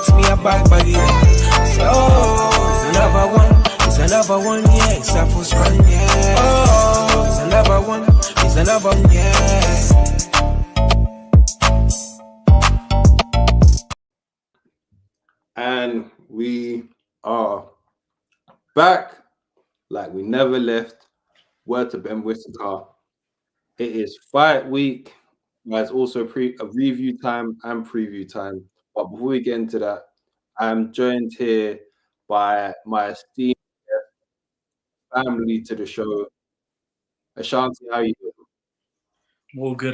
box me a bag baggy. So it's another one, yeah. It's a full strand, yeah. Oh, it's another one, yeah. And we are back like we never left. Word to Benn Whittaker. It is fight week. There's also a review time and preview time. But before we get into that, I'm joined here by my esteemed family to the show. Ashanti, how you doing?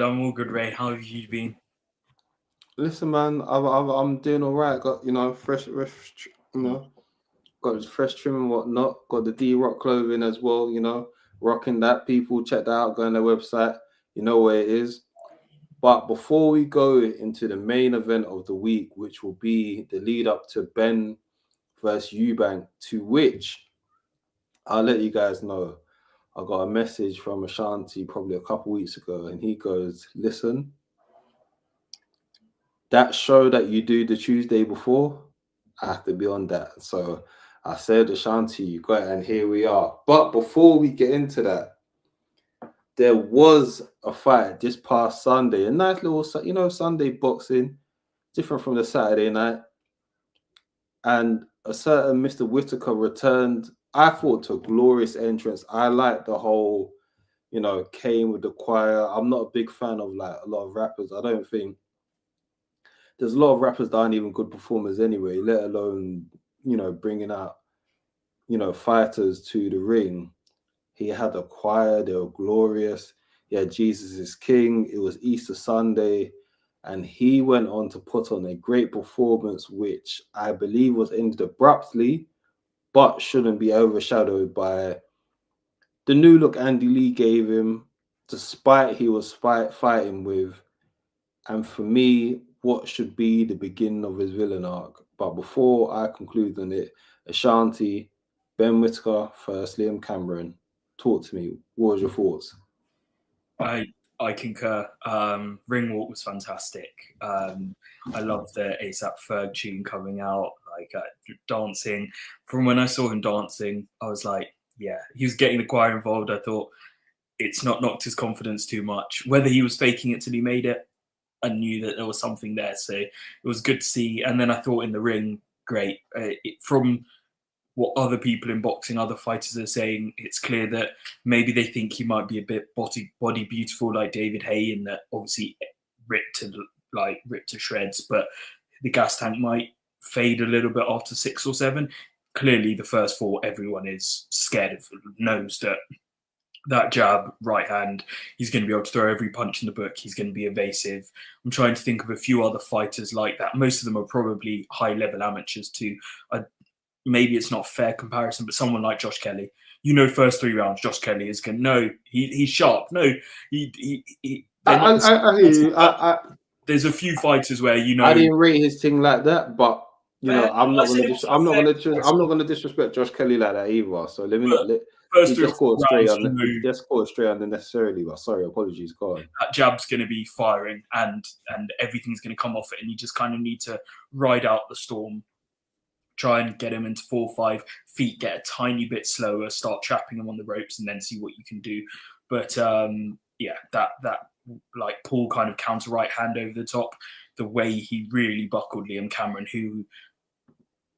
I'm all good, Ray. How have you been? Listen, man, I'm doing all right. Got fresh, got fresh trim and whatnot. Got the D-Rock clothing as well. Rocking that. People check that out. Go on their website. You know where it is. But before we go into the main event of the week, which will be the lead up to Benn versus Eubank, to which I'll let you guys know. I got a message from Ashanti probably a couple weeks ago, and he goes, "Listen, that show that you do the Tuesday before, I have to be on that." So I said, Ashanti, you got it, and here we are. But before we get into that, there was a fight this past Sunday, a nice little, Sunday boxing, different from the Saturday night. And a certain Mr. Whittaker returned, I thought, to a glorious entrance. I like the whole, came with the choir. I'm not a big fan of like a lot of rappers. I don't think there's a lot of rappers that aren't even good performers anyway, let alone, bringing out, fighters to the ring. He had a choir, they were glorious. Yeah, Jesus is King. It was Easter Sunday. And he went on to put on a great performance, which I believe was ended abruptly, but shouldn't be overshadowed by the new look Andy Lee gave him, despite he was fighting with, and for me, what should be the beginning of his villain arc. But before I conclude on it, Ashanti, Benn Whittaker first, Liam Cameron, talk to me. What was your thoughts? I concur. Ring walk was fantastic. I love the ASAP Ferg tune coming out, dancing. From when I saw him dancing, I was like, yeah, he was getting the choir involved. I thought it's not knocked his confidence too much. Whether he was faking it till he made it, I knew that there was something there. So it was good to see. And then I thought in the ring, great. From what other people in boxing, other fighters are saying, it's clear that maybe they think he might be a bit body beautiful like David Haye, and that obviously ripped to shreds, but the gas tank might fade a little bit after 6 or 7. Clearly the first 4, everyone is scared of, knows that jab, right hand, he's going to be able to throw every punch in the book. He's going to be evasive. I'm trying to think of a few other fighters like that. Most of them are probably high-level amateurs too. Maybe it's not a fair comparison, but someone like Josh Kelly, first 3 rounds, Josh Kelly is going to, no, he's sharp. No, I hear you. There's a few fighters where, I didn't rate his thing like that, but I'm not going to disrespect Josh Kelly like that either. So let me not let. He just caught straight unnecessarily. But sorry, apologies. Go on. That jab's going to be firing, and everything's going to come off it, and you just kind of need to ride out the storm. Try and get him into 4 or 5 feet, get a tiny bit slower, start trapping him on the ropes, and then see what you can do. But that like Paul kind of counter right hand over the top, the way he really buckled Liam Cameron, who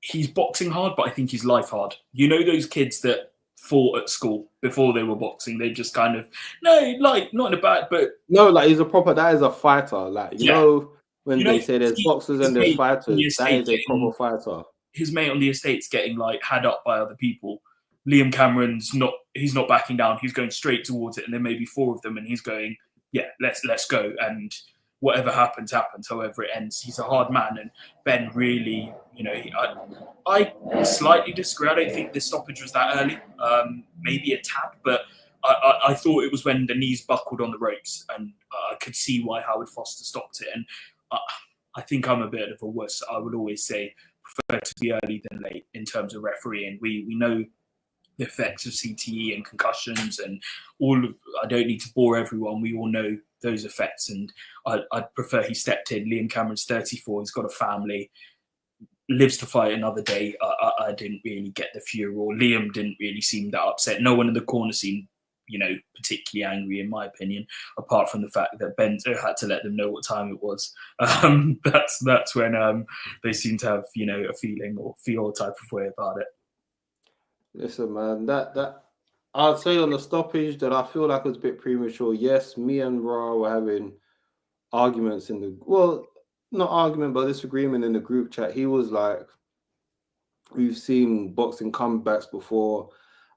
he's boxing hard, but I think he's life hard. Those kids that fought at school before they were boxing, they just kind of, no, like, not in a bad, but... No, like, that is a fighter. Like, when they say there's boxers and there's fighters, that is a proper fighter. His mate on the estate's getting had up by other people. Liam Cameron's he's not backing down. He's going straight towards it, and there may be 4 of them, and he's going, yeah, let's go. And whatever happens. However it ends, he's a hard man. And Benn really, I slightly disagree. I don't think this stoppage was that early. Maybe a tad, but I thought it was when the knees buckled on the ropes, and I could see why Howard Foster stopped it. And I think I'm a bit of a wuss. I would always say, prefer to be early than late in terms of refereeing. We know the effects of CTE and concussions and I don't need to bore everyone. We all know those effects, and I'd prefer he stepped in. Liam Cameron's 34. He's got a family. lives to fight another day. I didn't really get the furor. Liam didn't really seem that upset. No one in the corner seemed, particularly angry, in my opinion, apart from the fact that Benn had to let them know what time it was. That's when they seem to have, a feeling or feel type of way about it. Listen, man, that I'd say on the stoppage that I feel like it was a bit premature. Yes, me and Ra were having arguments not argument, but disagreement in the group chat. He was like, we've seen boxing comebacks before.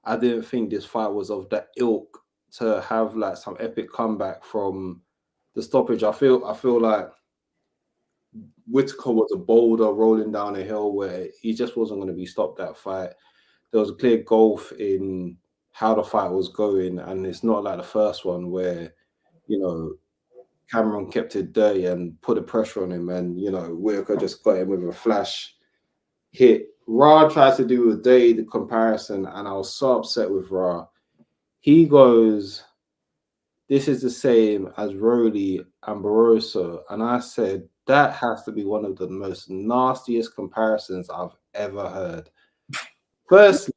I didn't think this fight was of that ilk to have like some epic comeback from the stoppage. I feel like Whittaker was a boulder rolling down a hill where he just wasn't going to be stopped that fight. There was a clear gulf in how the fight was going, and it's not like the first one where, Cameron kept it dirty and put the pressure on him, and Whittaker just got him with a flash hit. Ra tries to do a the comparison, and I was so upset with Ra. He goes, "This is the same as Rolly and Barroso," and I said that has to be one of the most nastiest comparisons I've ever heard. Firstly,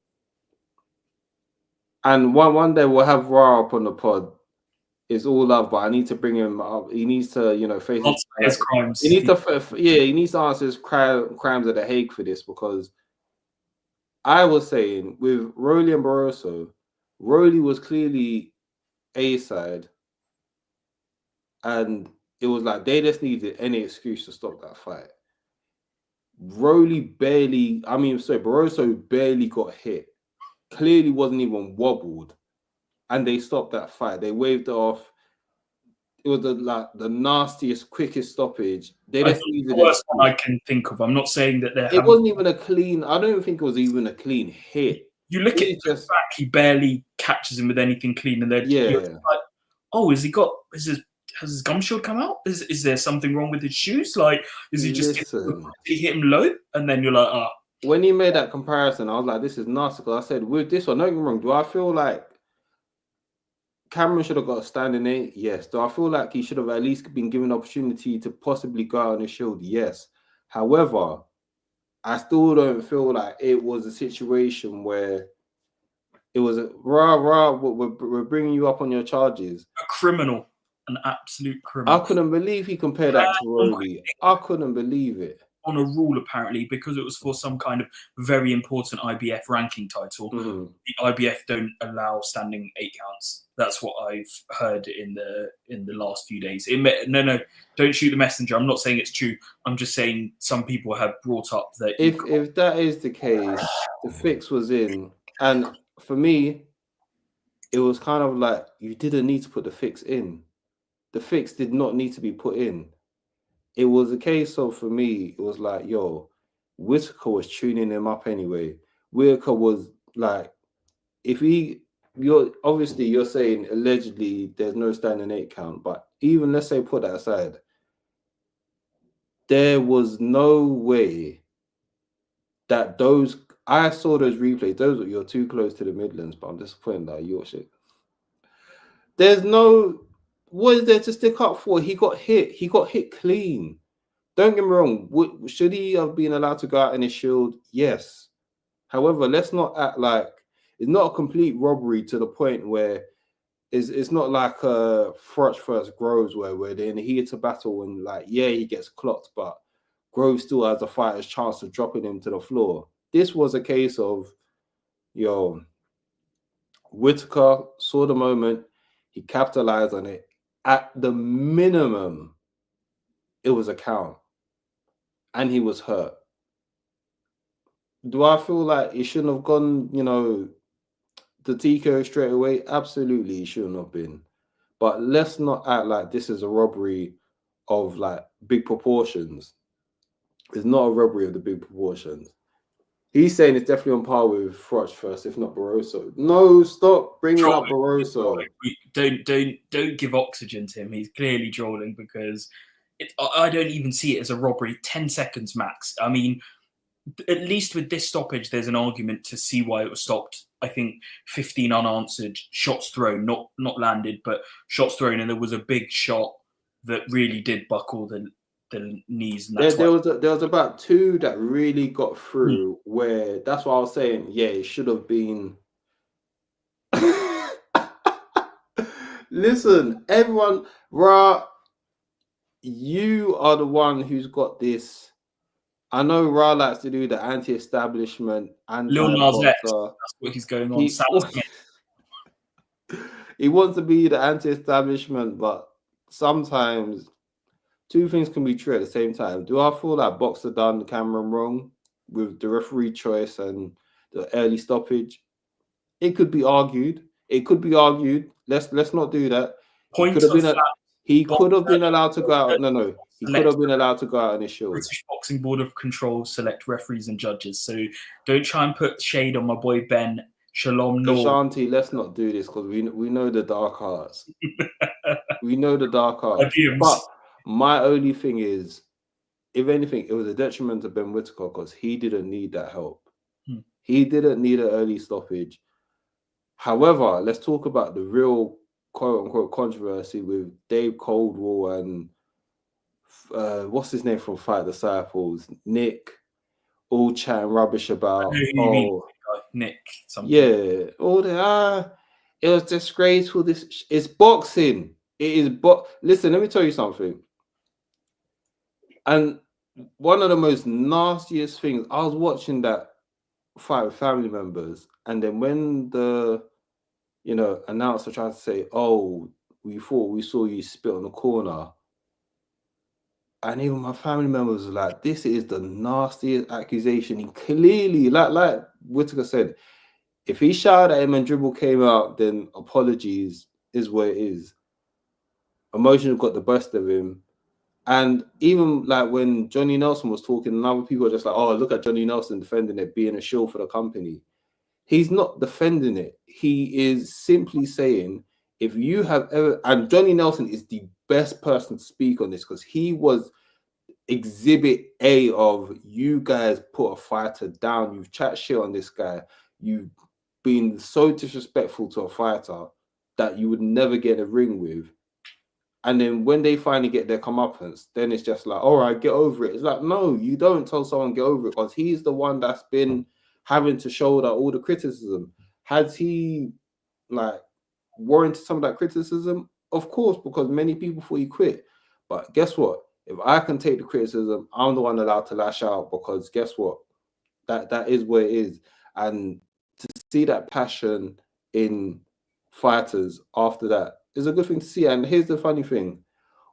and one day we'll have Ra up on the pod. It's all love, but I need to bring him up. He needs to, face his crimes. He needs to, he needs to answer his crimes at The Hague for this, because I was saying with Rolly and Barroso, Rolly was clearly A side, and it was like they just needed any excuse to stop that fight. Barroso barely got hit. Clearly wasn't even wobbled, and they stopped that fight. They waved it off. It was the nastiest, quickest stoppage. They just needed the worst one I can think of. I'm not saying that it wasn't even a clean. I don't think it was even a clean hit. You look at the fact he barely catches him with anything clean, and then you're like, oh, has his gum shield come out? Is there something wrong with his shoes? Like, is he just did he hit him low? And then you're like, When he made that comparison, I was like, this is nasty. I said, with this one, don't get me wrong, do I feel like Cameron should have got a standing 8? Yes. Do I feel like he should have at least been given an opportunity to possibly go out on his shield? Yes. However, I still don't feel like it was a situation where it was we're bringing you up on your charges. A criminal, an absolute criminal. I couldn't believe he compared that to Rolly. I couldn't believe it. On a rule, apparently, because it was for some kind of very important IBF ranking title. Mm-hmm. The IBF don't allow standing 8 counts. That's what I've heard in the last few days. No, don't shoot the messenger. I'm not saying it's true. I'm just saying some people have brought up that if that is the case, the fix was in, and for me, it was kind of like you didn't need to put the fix in. The fix did not need to be put in. It was a case of, for me, it was like, Whittaker was tuning him up anyway. Whittaker was like, you're saying allegedly there's no standing 8 count, but even let's say put that aside, there was no way that I saw those replays. You're too close to the Midlands, but I'm disappointed that your shit. What is there to stick up for? He got hit. He got hit clean. Don't get me wrong. Should he have been allowed to go out in his shield? Yes. However, let's not act like it's not a complete robbery to the point where it's not like Frotch versus Groves where they're in the heat of battle and he gets clocked, but Groves still has a fighter's chance of dropping him to the floor. This was a case of, Whittaker saw the moment, he capitalized on it. At the minimum, it was a count. And he was hurt. Do I feel like he shouldn't have gone, the TKO straight away? Absolutely, he shouldn't have been. But let's not act like this is a robbery of big proportions. It's not a robbery of the big proportions. He's saying it's definitely on par with Frotch first, if not Barroso. No, stop bringing up Barroso. Don't give oxygen to him. He's clearly drooling because I don't even see it as a robbery. 10 seconds max. I mean, at least with this stoppage, there's an argument to see why it was stopped. I think 15 unanswered shots thrown, not landed, but shots thrown, and there was a big shot that really did buckle the knees, and that's there was about 2 that really got through. Where that's what I was saying. Yeah, it should have been. Listen, everyone, Ra, you are the one who's got this. I know Ra likes to do the anti-establishment, Lil Nas X. anti-boxer. That's what he's going on. He wants to be the anti-establishment, but sometimes 2 things can be true at the same time. Do I feel like Boxer done Cameron wrong with the referee choice and the early stoppage? It could be argued. It could be argued. Let's not do that. He could have been allowed to go out. No. He could have been allowed to go out on his show. British Boxing Board of Control select referees and judges. So don't try and put shade on my boy Benn. Shalom Noor. Ashanti, let's not do this because we know the dark arts. We know the dark arts. But my only thing is, if anything, it was a detriment to Ben Whittaker because he didn't need that help. He didn't need an early stoppage. However, let's talk about the real quote-unquote controversy with Dave Coldwell and what's his name from Fight Disciples? Nick, all chatting rubbish about Nick something. Yeah, all the it was disgraceful. This it's boxing. It is listen, let me tell you something. And one of the most nastiest things, I was watching that fight with family members, and then when the announcer tried to say, "Oh, we thought we saw you spit on the corner," and even my family members were like, "This is the nastiest accusation." He clearly, like Whittaker said, if he shouted at him and dribble came out, then apologies is what it is. Emotion got the best of him. And even like when Johnny Nelson was talking, and other people are just like, "Oh, look at Johnny Nelson defending it, being a shill for the company." He's not defending it. He is simply saying, if you have ever, and Johnny Nelson is the best person to speak on this because he was exhibit A of you guys put a fighter down. You've chat shit on this guy. You've been so disrespectful to a fighter that you would never get in a ring with. And then when they finally get their comeuppance, then it's just like, all right, get over it. It's like, no, you don't tell someone get over it because he's the one that's been having to shoulder all the criticism. Has he like warranted some of that criticism? Of course, because many people thought he quit. But guess what? If I can take the criticism, I'm the one allowed to lash out because guess what? That is what it is. And to see that passion in fighters after that is a good thing to see. And here's the funny thing.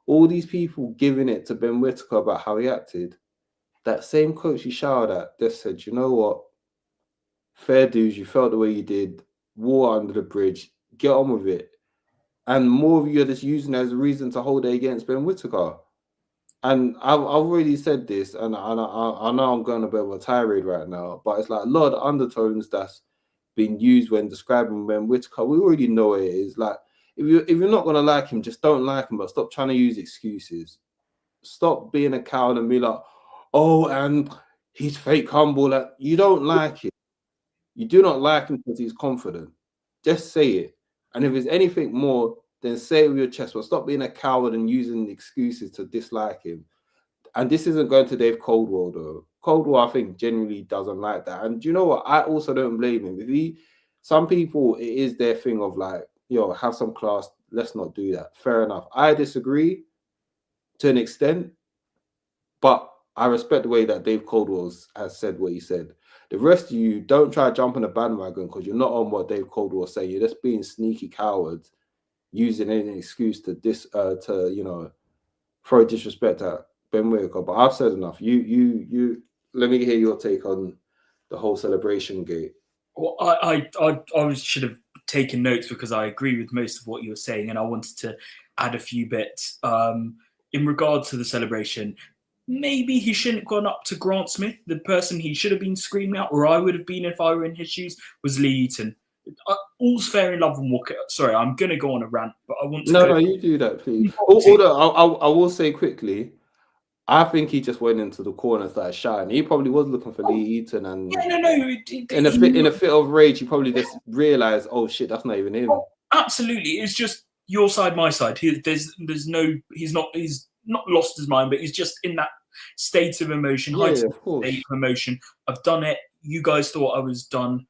All these people giving it to Ben Whittaker about how he acted, that same coach he shouted at just said, you know what? Fair dues, you felt the way you did, water under the bridge, get on with it. And more of you are just using it as a reason to hold it against Ben Whittaker. And I've already said this, and I know I'm going a bit of a tirade right now, but it's like a lot of undertones that's been used when describing Ben Whittaker. We already know what it is. Like, if you're not going to like him, just don't like him, but stop trying to use excuses. Stop being a coward and be like, oh, and he's fake humble. Like, you don't like him. You do not like him because he's confident. Just say it. And if there's anything more, then say it with your chest. But stop being a coward and using excuses to dislike him. And this isn't going to Dave Coldwell, though. Coldwell, I think, genuinely doesn't like that. And do you know what? I also don't blame him. Some people, it is their thing of like, yo, have some class. Let's not do that. Fair enough. I disagree to an extent, but I respect the way that Dave Coldwell has said what he said. The rest of you, don't try to jump on a bandwagon because you're not on what Dave Coldwell saying. You're just being sneaky cowards, using any excuse to throw disrespect at Ben Whittaker. But I've said enough. You let me hear your take on the whole celebration gate. Well, I should have taken notes because I agree with most of what you were saying, and I wanted to add a few bits in regard to the celebration. Maybe he shouldn't have gone up to Grant Smith. The person he should have been screaming at, or I would have been if I were in his shoes, was Lee Eaton. All's fair in love and war. Sorry, I'm going to go on a rant, but I want to... No, you do that, please. Although I will say quickly, I think he just went into the corner and started shouting. He probably was looking for Lee Eaton, and in a fit of rage, he probably just realised, oh shit, that's not even him. Oh, absolutely, it's just your side, my side. He's not lost his mind, but he's just in that state of emotion, Yeah, heightened of course. state of emotion. I've done it. You guys thought I was done.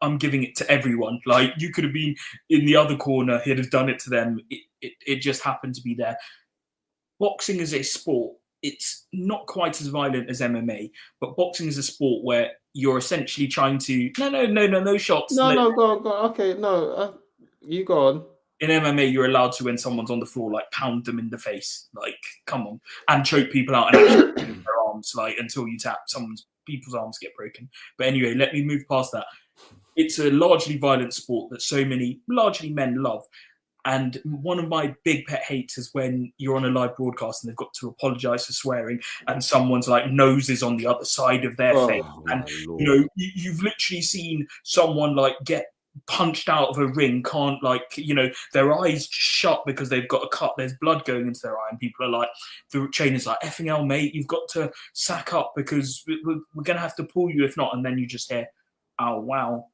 I'm giving it to everyone. Like, you could have been in the other corner. He'd have done it to them. It just happened to be there. Boxing is a sport. It's not quite as violent as MMA, but boxing is a sport where you're essentially trying to no shots. No, go on. Okay, no, you go on. In MMA, you're allowed to, when someone's on the floor, like, pound them in the face, like, come on, and choke people out and actually their arms, like, until you tap people's arms get broken. But anyway, let me move past that. It's a largely violent sport that so many, largely men, love. And one of my big pet hates is when you're on a live broadcast and they've got to apologize for swearing, and someone's like nose is on the other side of their face. And, you know, you've literally seen someone like get punched out of a ring, can't, like, you know, their eyes shut because they've got a cut, there's blood going into their eye, and people are like, the trainer's like, effing hell, mate, you've got to sack up because we're going to have to pull you if not. And then you just hear, oh, wow,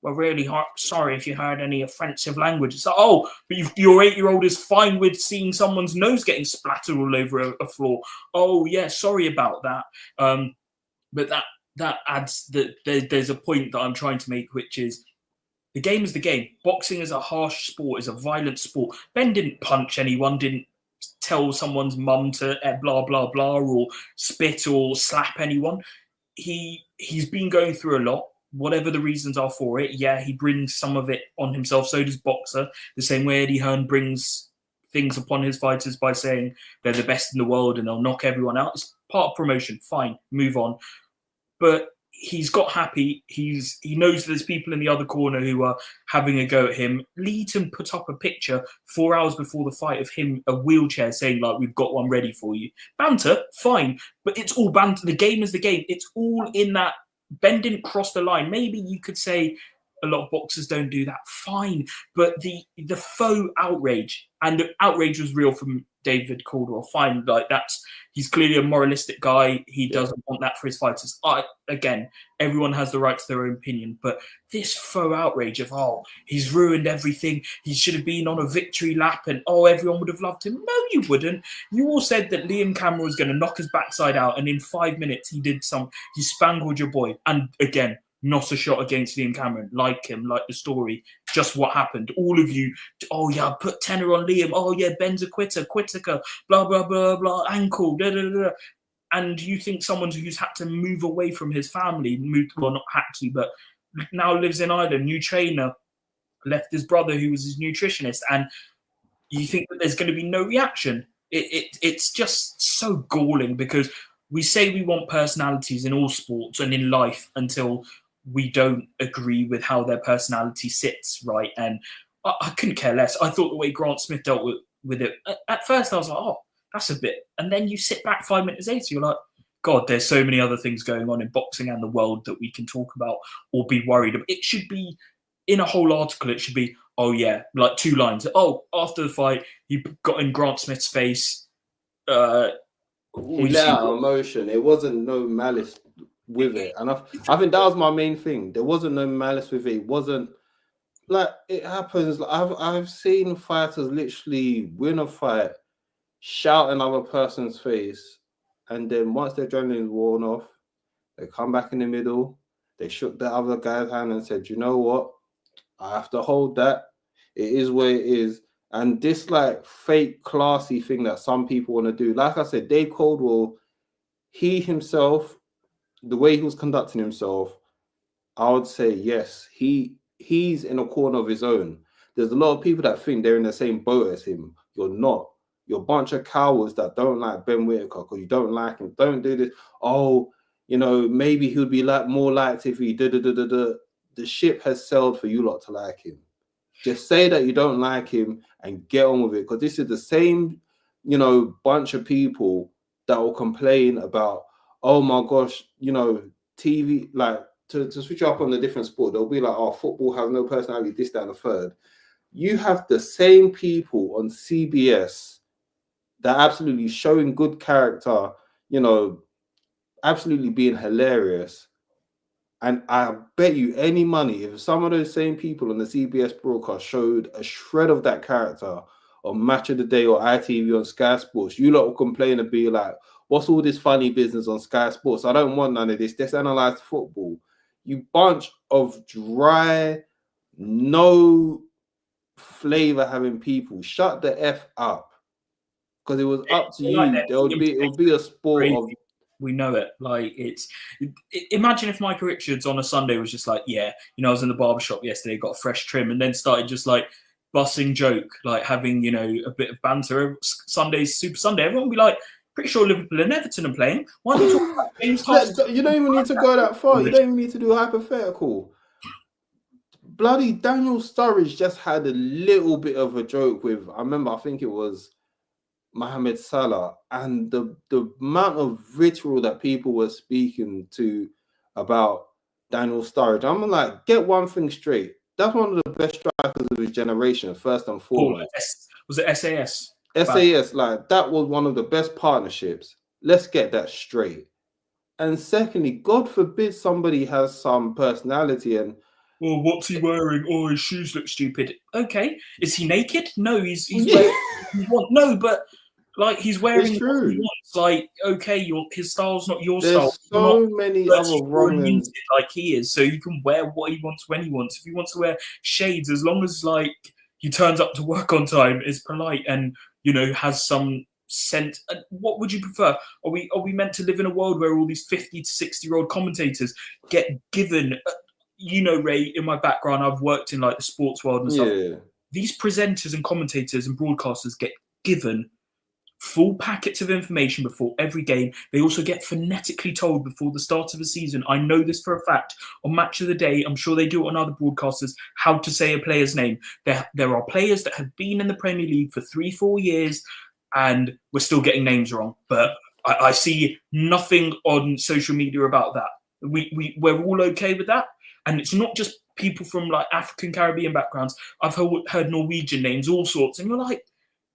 we're really sorry if you heard any offensive language. It's like, oh, but your 8-year-old is fine with seeing someone's nose getting splattered all over a floor. Oh, yeah, sorry about that. But that adds that there's a point that I'm trying to make, which is the game is the game. Boxing is a harsh sport, is a violent sport. Benn didn't punch anyone, didn't tell someone's mum to blah, blah, blah, or spit or slap anyone. He's been going through a lot. Whatever the reasons are for it, yeah, he brings some of it on himself. So does Boxer. The same way Eddie Hearn brings things upon his fighters by saying they're the best in the world and they'll knock everyone out. It's part of promotion. Fine, move on. But he's got happy. He knows there's people in the other corner who are having a go at him. Leeton put up a picture 4 hours before the fight of him, a wheelchair, saying, like, we've got one ready for you. Banter, fine. But it's all banter. The game is the game. It's all in that. Benn didn't cross the line. Maybe you could say a lot of boxers don't do that. Fine. But the faux outrage, and the outrage was real from David Caldwell. Fine. Like, he's clearly a moralistic guy. He doesn't want that for his fighters. Again, everyone has the right to their own opinion. But this faux outrage of, oh, he's ruined everything. He should have been on a victory lap and, oh, everyone would have loved him. No, you wouldn't. You all said that Liam Cameron was going to knock his backside out, and in 5 minutes he spangled your boy. And again, not a shot against Liam Cameron. Like him, like the story, just what happened. All of you, oh yeah, put tenor on Liam. Oh yeah, Benn's a quitter, blah, blah, blah, blah, ankle, da, da, da. And you think someone who's had to move away from his family, well, not had to, but now lives in Ireland, new trainer, left his brother who was his nutritionist, and you think that there's going to be no reaction. It's just so galling, because we say we want personalities in all sports and in life until we don't agree with how their personality sits, right? And I couldn't care less. I thought the way Grant Smith dealt with it, at first I was like, oh, that's a bit. And then you sit back 5 minutes later, you're like, God, there's so many other things going on in boxing and the world that we can talk about or be worried about. It should be, in a whole article, it should be, oh yeah, like 2 lines. Oh, after the fight, he got in Grant Smith's face. He let out emotion. It wasn't no malice with it. And I think that was my main thing. There wasn't no malice with it. It wasn't, like, it happens. Like, I've seen fighters literally win a fight, shout another person's face, and then once their adrenaline's worn off, they come back in the middle, they shook the other guy's hand and said, you know what? I have to hold that. It is what it is. And this, like, fake classy thing that some people want to do. Like I said, Dave Caldwell, he himself, the way he was conducting himself, I would say, yes, he's in a corner of his own. There's a lot of people that think they're in the same boat as him. You're not. You're a bunch of cowards that don't like Ben Whittaker because you don't like him. Don't do this. Oh, you know, maybe he would be more liked if he did. The ship has sailed for you lot to like him. Just say that you don't like him and get on with it, because this is the same, you know, bunch of people that will complain about, oh my gosh, you know, TV, like, to switch up on the different sport, they'll be like, oh, football has no personality, this, that, and the third. You have the same people on CBS that are absolutely showing good character, you know, absolutely being hilarious. And I bet you any money, if some of those same people on the CBS broadcast showed a shred of that character on Match of the Day or ITV on Sky Sports, you lot will complain and be like, what's all this funny business on Sky Sports? I don't want none of this. Let's analyze football. You bunch of dry, no flavor having people. Shut the F up. Because it was up to you. It would be a sport of. We know it. Like imagine if Michael Richards on a Sunday was just like, yeah, I was in the barbershop yesterday, got a fresh trim, and then started just like bussing joke, like having, a bit of banter. Sunday's Super Sunday. Everyone would be like, pretty sure Liverpool and Everton are playing. Why are you talking about James Hudson? You don't even need to go that far. You don't even need to do a hypothetical. Bloody Daniel Sturridge just had a little bit of a joke with, I think it was Mohamed Salah, and the amount of vitriol that people were speaking to about Daniel Sturridge. I'm like, get one thing straight. That's one of the best strikers of his generation, first and foremost. Was it SAS? SAS, like, that was one of the best partnerships. Let's get that straight. And secondly, God forbid somebody has some personality and, oh, what's he wearing? Oh, his shoes look stupid. Okay. Is he naked? No, he's wearing no, but like he's wearing what he wants. Like, okay, his style's not your style. There's so many other wrongs. Like he is, so you can wear what he wants when he wants. If he wants to wear shades, as long as like he turns up to work on time, is polite and has some scent. What would you prefer? Are we meant to live in a world where all these 50 to 60-year-old commentators get given? Ray, in my background, I've worked in like the sports world and stuff. Yeah. These presenters and commentators and broadcasters get given full packets of information before every game. They also get phonetically told before the start of the season. I know this for a fact. On Match of the Day, I'm sure they do it on other broadcasters, how to say a player's name. There are players that have been in the Premier League for 3-4 years and we're still getting names wrong. But I see nothing on social media about that. We're all okay with that. And it's not just people from like African, Caribbean backgrounds. I've heard Norwegian names, all sorts. And you're like,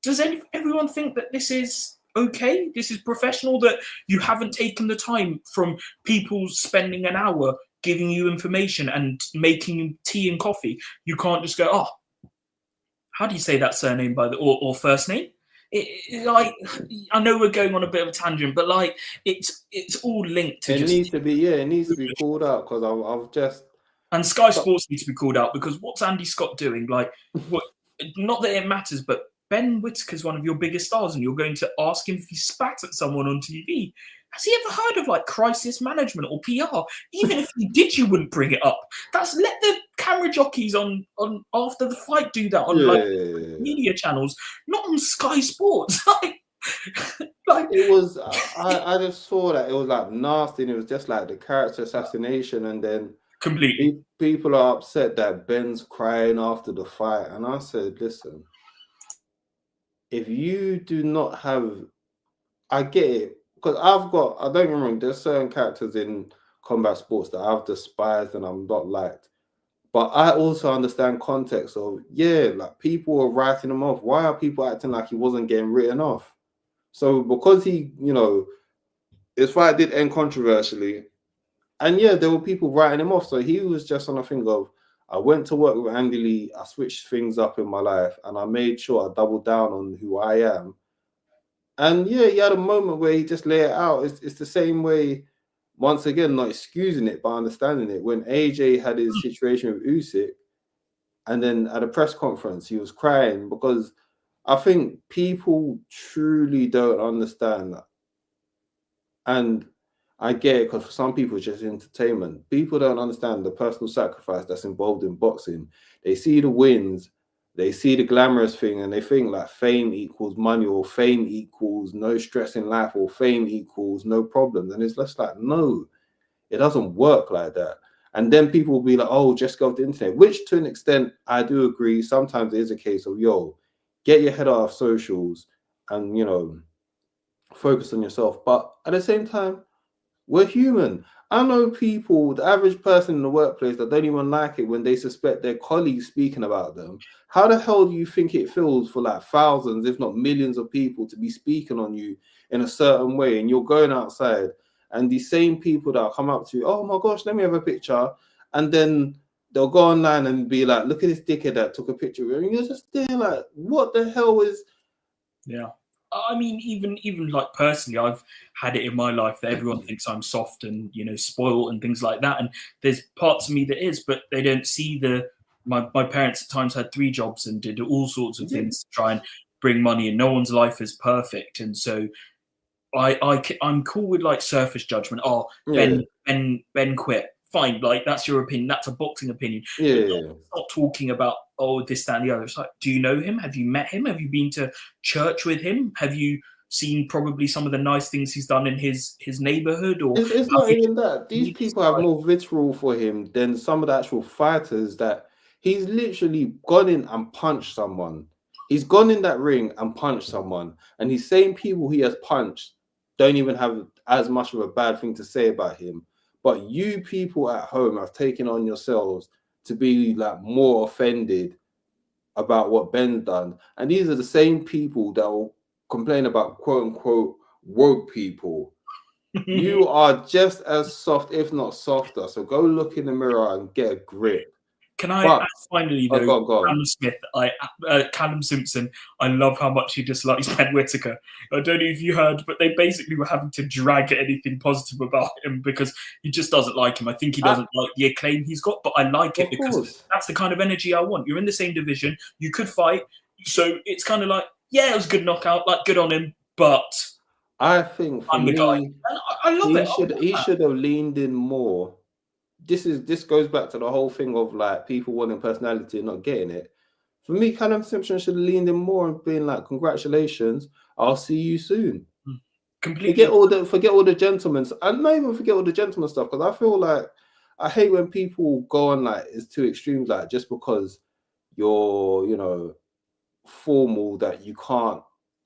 does everyone think that this is okay? This is professional, that you haven't taken the time from people spending an hour giving you information and making tea and coffee? You can't just go, oh, how do you say that surname or first name? Like, I know we're going on a bit of a tangent, but like it's all linked to. It needs to be called out, because I've just. And Sky Sports needs to be called out, because what's Andy Scott doing? Like, not that it matters, but Ben Whittaker's one of your biggest stars, and you're going to ask him if he spat at someone on TV. Has he ever heard of like crisis management or PR? Even if he did, you wouldn't bring it up. Let the camera jockeys on after the fight do that on media channels, not on Sky Sports. like it was. I just saw that it was like nasty, and it was just like the character assassination, and then. Completely. People are upset that Ben's crying after the fight. And I said, listen, if you do not have, I get it. Because I don't get me wrong, there's certain characters in combat sports that I've despised and I'm not liked. But I also understand context of, like people are writing him off. Why are people acting like he wasn't getting written off? So because he, his fight did end controversially. And there were people writing him off. So he was just on a thing of, I went to work with Andy Lee, I switched things up in my life, and I made sure I doubled down on who I am. And he had a moment where he just lay it out. It's the same way, once again, not excusing it, but understanding it. When AJ had his situation with Usyk, and then at a press conference, he was crying, because I think people truly don't understand that. And I get it, because for some people it's just entertainment. People don't understand the personal sacrifice that's involved in boxing. They see the wins, they see the glamorous thing, and they think like fame equals money, or fame equals no stress in life, or fame equals no problems. And it's just like, no, it doesn't work like that. And then people will be like, oh, just go to the internet, which to an extent I do agree. Sometimes it is a case of, get your head off socials and focus on yourself. But at the same time, we're human. I know people, the average person in the workplace, that don't even like it when they suspect their colleagues speaking about them. How the hell do you think it feels for like thousands, if not millions of people to be speaking on you in a certain way? And you're going outside and the same people that come up to you, oh my gosh, let me have a picture. And then they'll go online and be like, "Look at this dickhead that took a picture of him." And you're just there like, "What the hell is?" Yeah. I mean, even like personally, I've had it in my life that everyone thinks I'm soft and, you know, spoiled and things like that. And there's parts of me that is, but they don't see my parents at times had 3 jobs and did all sorts of things to try and bring money, and no one's life is perfect. And so I'm cool with like surface judgment. Oh, Ben quit. Fine, like that's your opinion. That's a boxing opinion. Not talking about this, that, and the other. It's like, do you know him? Have you met him? Have you been to church with him? Have you seen probably some of the nice things he's done in his neighborhood? Or it's not even that. These people have more vitriol for him than some of the actual fighters that he's literally gone in and punched someone. He's gone in that ring and punched someone, and these same people he has punched don't even have as much of a bad thing to say about him. But you people at home have taken on yourselves to be like more offended about what Ben's done. And these are the same people that will complain about quote unquote woke people. You are just as soft, if not softer. So go look in the mirror and get a grip. Can I finally though, go on. Callum Smith, Callum Simpson, I love how much he dislikes Ben Whittaker. I don't know if you heard, but they basically were having to drag anything positive about him because he just doesn't like him. I think he doesn't like the acclaim he's got, but I like it because that's the kind of energy I want. You're in the same division, you could fight, so it's kind of like, yeah, it was a good knockout, like good on him, but I think for I'm the guy. And I love it. He should have leaned in more. This goes back to the whole thing of like people wanting personality and not getting it. For me, Callum Simpson should have leaned in more and been like, "Congratulations, I'll see you soon." Completely. Forget all the gentlemen, and not even forget all the gentleman stuff, because I feel like I hate when people go on like it's too extremes, like just because you're, you know, formal that you can't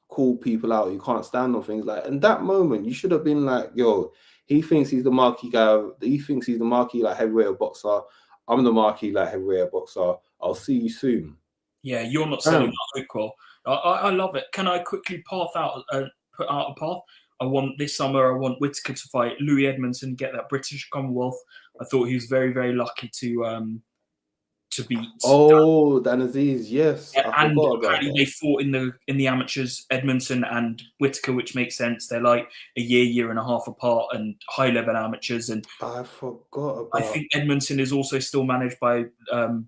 call people out, you can't stand on things like. In that moment, you should have been like, "Yo, he thinks he's the marquee guy. He thinks he's the marquee like heavyweight boxer. I'm the marquee like heavyweight boxer. I'll see you soon." Yeah, you're not selling that hook well. I love it. Can I quickly put out a path? I want this summer. I want Whittaker to fight Louis Edmondson, get that British Commonwealth. I thought he was very, very lucky to beat. Dan Aziz, yes. Yeah, and apparently they fought in the amateurs, Edmondson and Whittaker, which makes sense. They're like a year and a half apart, and high level amateurs. And I forgot about. I think Edmondson is also still managed by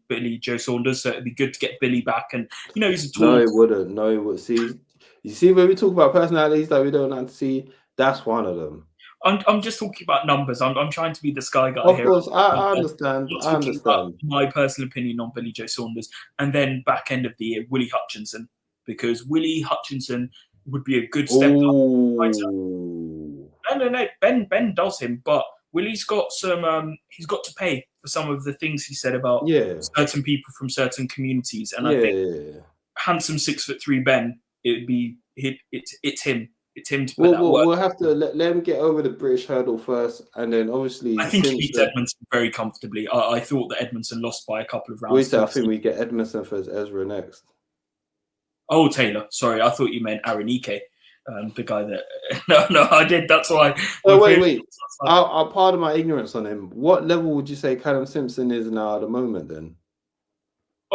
Billy Joe Saunders, so it'd be good to get Billy back. And you know, he's a tall. No, it wouldn't. No, it would. See, you see, when we talk about personalities that we don't like to see, that's one of them. I'm just talking about numbers. I'm trying to be the sky guy of here. Of course, I understand. I understand. My personal opinion on Billy Joe Saunders, and then back end of the year, Willie Hutchinson, because Willie Hutchinson would be a good step up. No. Ben does him, but Willie's got some. He's got to pay for some of the things he said about certain people from certain communities, and I think handsome 6'3" Ben, it's him. It's him to put that work. We'll have to let him get over the British hurdle first, and then obviously I think he beats Edmondson very comfortably. I thought that Edmondson lost by a couple of rounds. I think we get Edmondson for Ezra next. Oh, Taylor. Sorry, I thought you meant Aranike, the guy that. No, I did. That's why. Oh wait. I'll pardon my ignorance on him. What level would you say Callum Simpson is now at the moment? Then.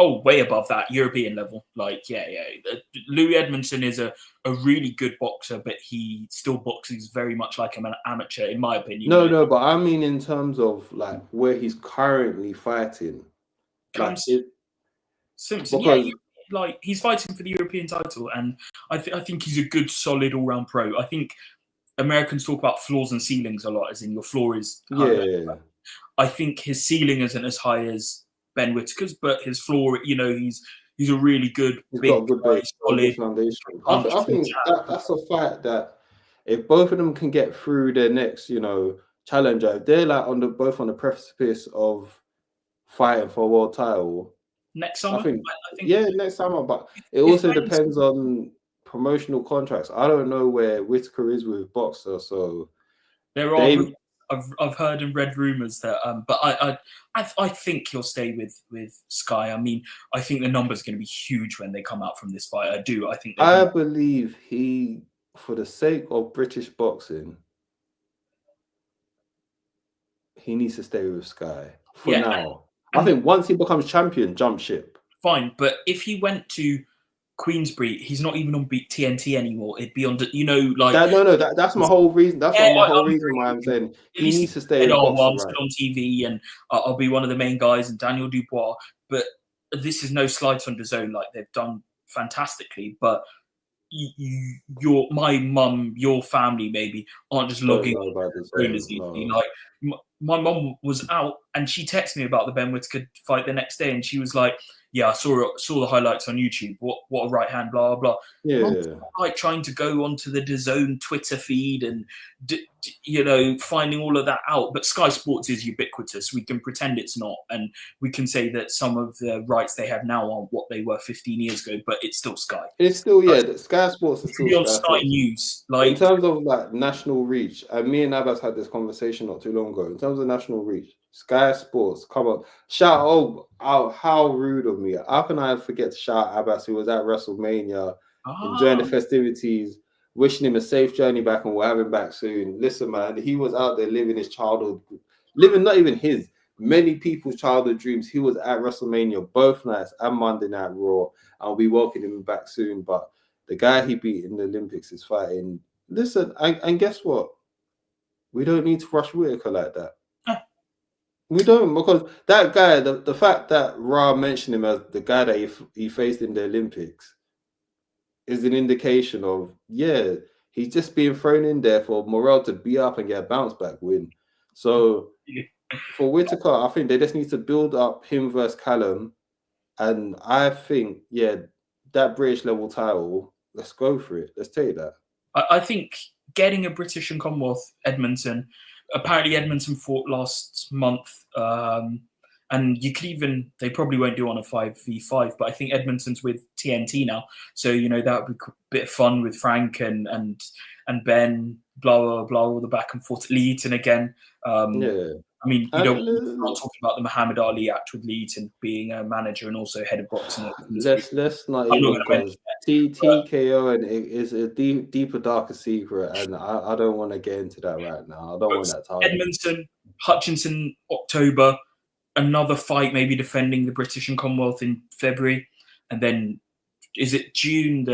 Oh, way above that, European level. Like, yeah. Louis Edmondson is a really good boxer, but he still boxes very much like an amateur, in my opinion. No, but I mean in terms of like where he's currently fighting. Simpson, like he's fighting for the European title, and I think he's a good, solid, all-round pro. I think Americans talk about floors and ceilings a lot, as in your floor is high. I think his ceiling isn't as high as Ben Whittaker's, but his floor, you know, he's a really good, big, base, solid foundation. I think that's a fight that if both of them can get through their next, you know, challenger, if they're like both on the precipice of fighting for a world title next summer. I think next summer. But it also depends on promotional contracts. I don't know where Whittaker is with Boxer, so there are. I've heard and read rumors that, but I think he'll stay with Sky. I mean, I think the numbers are going to be huge when they come out from this fight. I believe he, for the sake of British boxing, he needs to stay with Sky for now. I think once he becomes champion, jump ship. Fine, but if he went to Queensbury, he's not even on TNT anymore. It'd be on, That's my whole reason. That's Yeah, my whole reason why I'm saying he needs to stay in well, boxing, I'm right? still on TV and I'll be one of the main guys and Daniel Dubois. But this is no slight on DAZN. Like, they've done fantastically, but my mum, your family maybe aren't just logging on as easily. Like, my mum was out and she texted me about the Ben Whittaker fight the next day, and she was like, "Yeah, I saw the highlights on YouTube. What a right hand, blah blah." Yeah, like trying to go onto the DAZN Twitter feed and finding all of that out. But Sky Sports is ubiquitous. We can pretend it's not, and we can say that some of the rights they have now aren't what they were 15 years ago. But it's still Sky. It's still Sky Sports is still Sky News. Like, in terms of like national reach, and me and Abbas had this conversation not too long ago. In terms of national reach, Sky Sports, come on, shout out! How rude of me! How can I forget to shout Abbas, who was at WrestleMania, enjoying the festivities, wishing him a safe journey back, and we'll have him back soon. Listen, man, he was out there living his childhood, living not even his, many people's childhood dreams. He was at WrestleMania both nights and Monday Night Raw, and we welcome him back soon. But the guy he beat in the Olympics is fighting. Listen, and guess what? We don't need to rush Whittaker like that. We don't, because that guy, the fact that Ra mentioned him as the guy that he faced in the Olympics is an indication of, he's just being thrown in there for morale to be up and get a bounce back win. So for Whittaker, I think they just need to build up him versus Callum. And I think, that British level title, let's go for it. Let's take that. I think getting a British and Commonwealth Edmonton, apparently Edmonton fought last month, and you could even, they probably won't do on a 5v5, but I think Edmonton's with TNT now, so that would be a bit of fun with Frank and Ben, blah blah blah, all the back and forth. Lee Eaton again. I mean, we're not talking about the Muhammad Ali act with Lee Eaton being a manager and also head of boxing. Let's not even go. TKO and it is a deeper, darker secret, and I don't want to get into that right now. I don't want that title. Edmonton, Hutchinson, October, another fight, maybe defending the British and Commonwealth in February, and then is it June?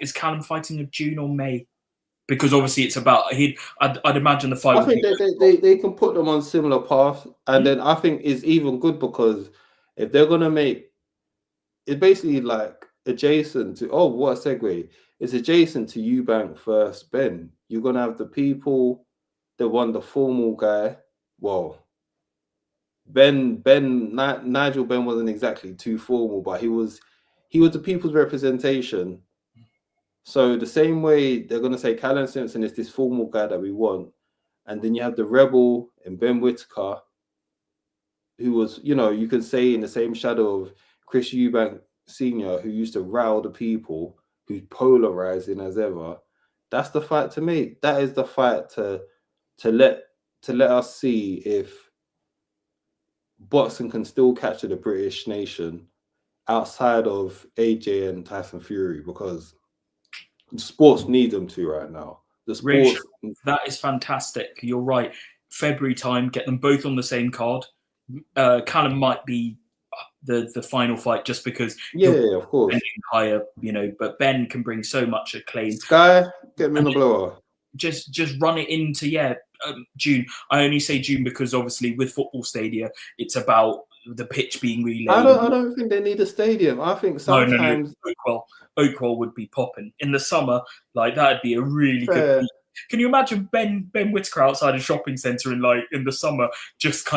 Is Callum fighting in June or May? Because obviously it's about I'd imagine the fight. I think they can put them on similar paths, and then I think it's even good because if they're gonna make it basically like adjacent to what a segue. It's adjacent to Eubank versus Benn. You're gonna have the people that want the formal guy. Well, Nigel Benn wasn't exactly too formal, but he was the people's representation. So the same way they're going to say Callum Simpson is this formal guy that we want. And then you have the rebel and Ben Whittaker, who was, you can say in the same shadow of Chris Eubank Sr., who used to rile the people, who's polarizing as ever. That's the fight to make. That is the fight to let us see if boxing can still capture the British nation outside of AJ and Tyson Fury, because the sports need them to right now. The sports. That is fantastic. You're right. February time, get them both on the same card. Callum might be the final fight just because. Of course. Higher, but Ben can bring so much acclaim. Sky, get him in the blower. Just run it into June. I only say June because obviously with football stadia, it's about the pitch being relayed. I don't think they need a stadium. I think sometimes Oakwell would be popping in the summer. Like, that'd be a really good. Can you imagine Ben Whittaker outside a shopping centre in the summer, just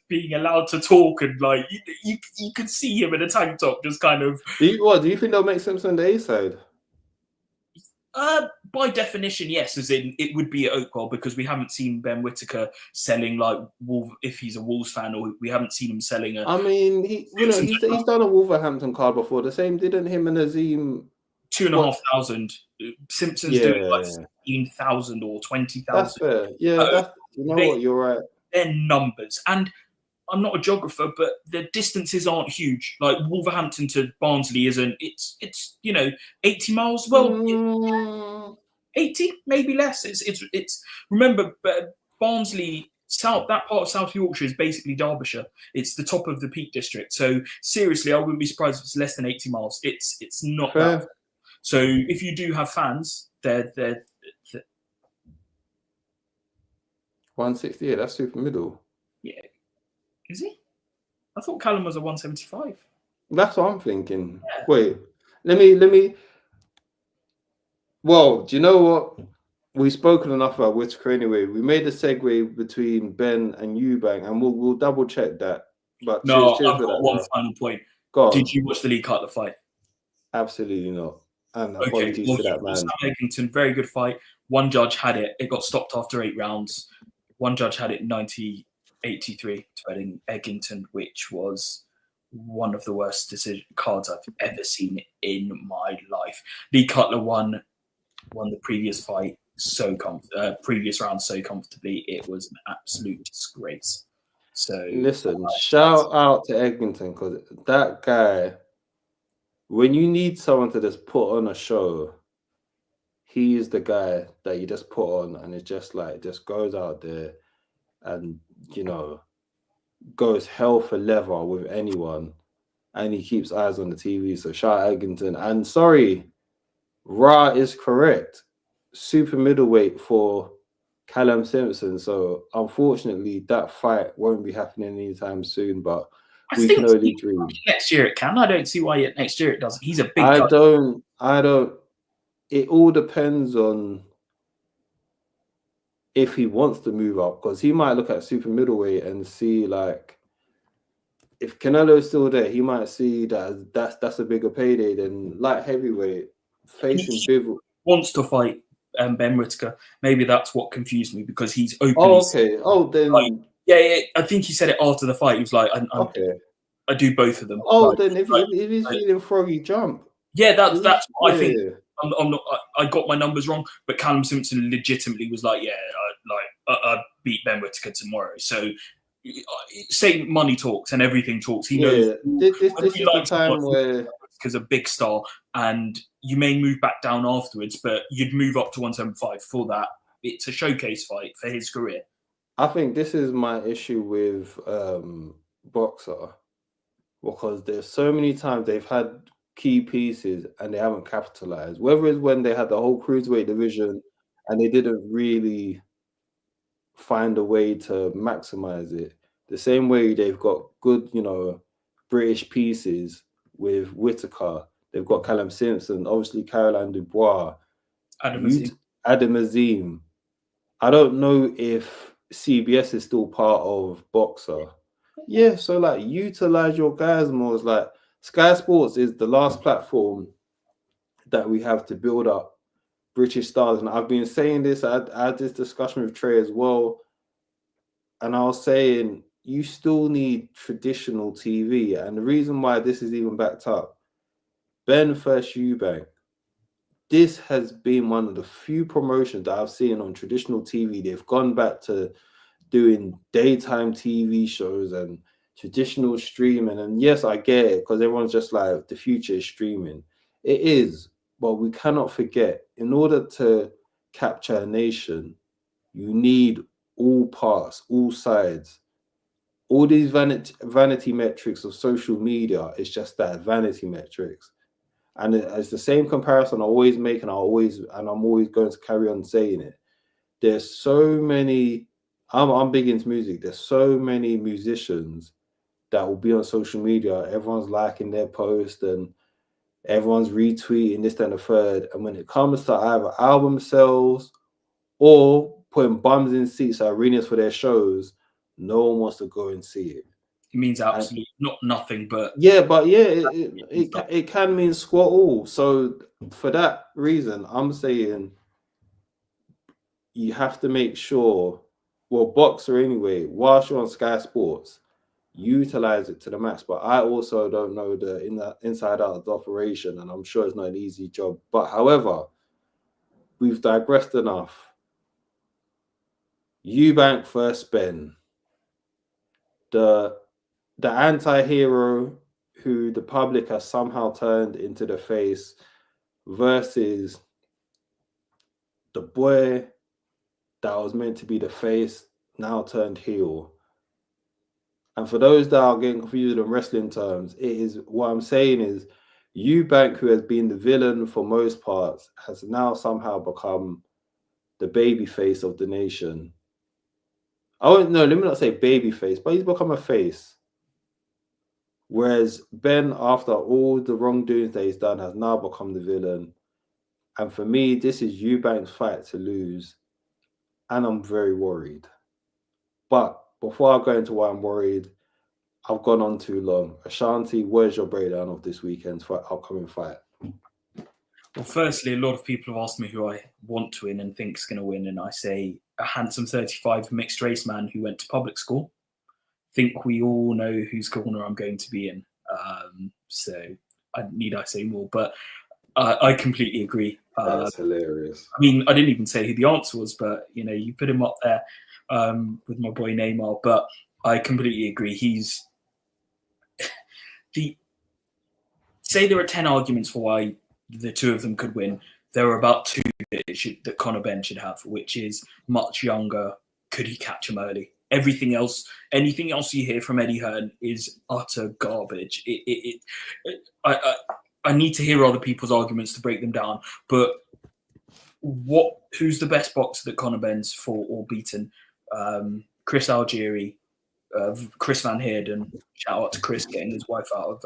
being allowed to talk and you could see him in a tank top, just kind of. Do you think they'll make Simpson on the A side? By definition, yes, as in it would be at Oakwell, because we haven't seen Ben Whittaker selling if he's a Wolves fan, or we haven't seen him selling a. I mean, he's done a Wolverhampton card before. The same, didn't him and Azim? 2,500. Simpson's doing 15,000 or 20,000. That's fair. Yeah, what, you're right. They're numbers, and I'm not a geographer, but the distances aren't huge. Like Wolverhampton to Barnsley isn't. It's 80 miles. Well, 80, maybe less. It's remember Barnsley That part of South Yorkshire is basically Derbyshire. It's the top of the Peak District. So seriously, I wouldn't be surprised if it's less than 80 miles. It's not Fair. that. So if you do have fans, they're 160. Yeah, that's super middle. yeah. Is he? I thought Callum was a 175. That's what I'm thinking. Yeah. Wait, let me. Well, do you know what? We've spoken enough about Whitaker anyway. We made a segue between Benn and Eubank, and we'll double check that. But No, cheers I've for got that. one Bro. final point. Go on. Did you watch the Lee Cutler fight? Absolutely not. And Okay, apologies well, to that man. Sam Eggington, very good fight. One judge had it. It got stopped after 8 rounds. One judge had it 90-83 to Eggington, which was one of the worst cards I've ever seen in my life. Lee Cutler won the previous fight previous round so comfortably. It was an absolute disgrace. So Listen, shout out to Eggington, because that guy, when you need someone to just put on a show, he is the guy that you just put on, and it just goes out there and, you know, goes hell for leather with anyone, and he keeps eyes on the TV. So shout out Eggington. And sorry, Ra is correct. Super middleweight for Callum Simpson. So unfortunately, that fight won't be happening anytime soon, but we can only dream. Next year it can. I don't see why next year it doesn't. He's a big I guy. don't. It all depends on if he wants to move up, because he might look at super middleweight and see, like, if Canelo's still there, he might see that's a bigger payday than light heavyweight facing Bivol. Wants to fight Ben Whitaker. Maybe that's what confused me, because he's openly. Oh, okay. Oh, then. Like, yeah. I think he said it after the fight. He was like, okay. I do both of them. Oh, like, then if he's feeling froggy, jump. Yeah, that's what I think. Yeah. I'm not. I got my numbers wrong, but Callum Simpson legitimately was like, yeah, I beat Ben Whitaker tomorrow. So, say money talks and everything talks. He knows. This is the time where, because a big star, and you may move back down afterwards, but you'd move up to 175 for that. It's a showcase fight for his career. I think this is my issue with Boxer, because there's so many times they've had key pieces and they haven't capitalized. Whether it's when they had the whole cruiserweight division and they didn't really find a way to maximize it. The same way they've got good, British pieces with Whitaker. They've got Callum Simpson, obviously Caroline Dubois, Adam Azim. I don't know if CBS is still part of Boxer. Yeah, so like utilize your guys more. It's like Sky Sports is the last platform that we have to build up British stars. And I've been saying this, I had this discussion with Trey as well. And I was saying, you still need traditional TV. And the reason why this is even backed up, Benn vs Eubank, this has been one of the few promotions that I've seen on traditional TV. They've gone back to doing daytime TV shows and traditional streaming. And yes, I get it, because everyone's just like, the future is streaming. It is, but we cannot forget, in order to capture a nation, you need all parts, all sides. All these vanity metrics of social media is just that, vanity metrics. And it's the same comparison I always make, and I'm always going to carry on saying it. There's so many, I'm big into music. There's so many musicians that will be on social media. Everyone's liking their post and everyone's retweeting this, that, and the third. And when it comes to either album sales or putting bums in seats at arenas for their shows, no one wants to go and see it. It means absolutely nothing, but it can mean squat all. So for that reason, I'm saying you have to make sure, well, Boxer anyway, whilst you're on Sky Sports, utilize it to the max. But I also don't know the inside out of the operation, and I'm sure it's not an easy job. But however, we've digressed enough. Eubank versus Benn, the anti-hero who the public has somehow turned into the face, versus the boy that was meant to be the face now turned heel. And for those that are getting confused on wrestling terms, it is what I'm saying is Eubank, who has been the villain for most parts, has now somehow become the baby face of the nation. Let me not say baby face, but he's become a face. Whereas Benn, after all the wrongdoings that he's done, has now become the villain. And for me, this is Eubank's fight to lose. And I'm very worried. But before I go into why I'm worried, I've gone on too long. Ashanti, where's your breakdown of this weekend's upcoming fight? Well, firstly, a lot of people have asked me who I want to win and think's going to win, and I say a handsome 35 mixed race man who went to public school. Think we all know whose corner I'm going to be in. So need I say more? But I completely agree. That's hilarious. I mean, I didn't even say who the answer was, but you put him up there with my boy Neymar. But I completely agree. He's say there are 10 arguments for why the two of them could win. There are about 2 that Conor Benn should have, which is much younger. Could he catch him early? Anything else you hear from Eddie Hearn is utter garbage. I need to hear other people's arguments to break them down. But who's the best boxer that Conor Benn's fought or beaten? Chris Algieri, Chris Van Heerden. Shout out to Chris getting his wife out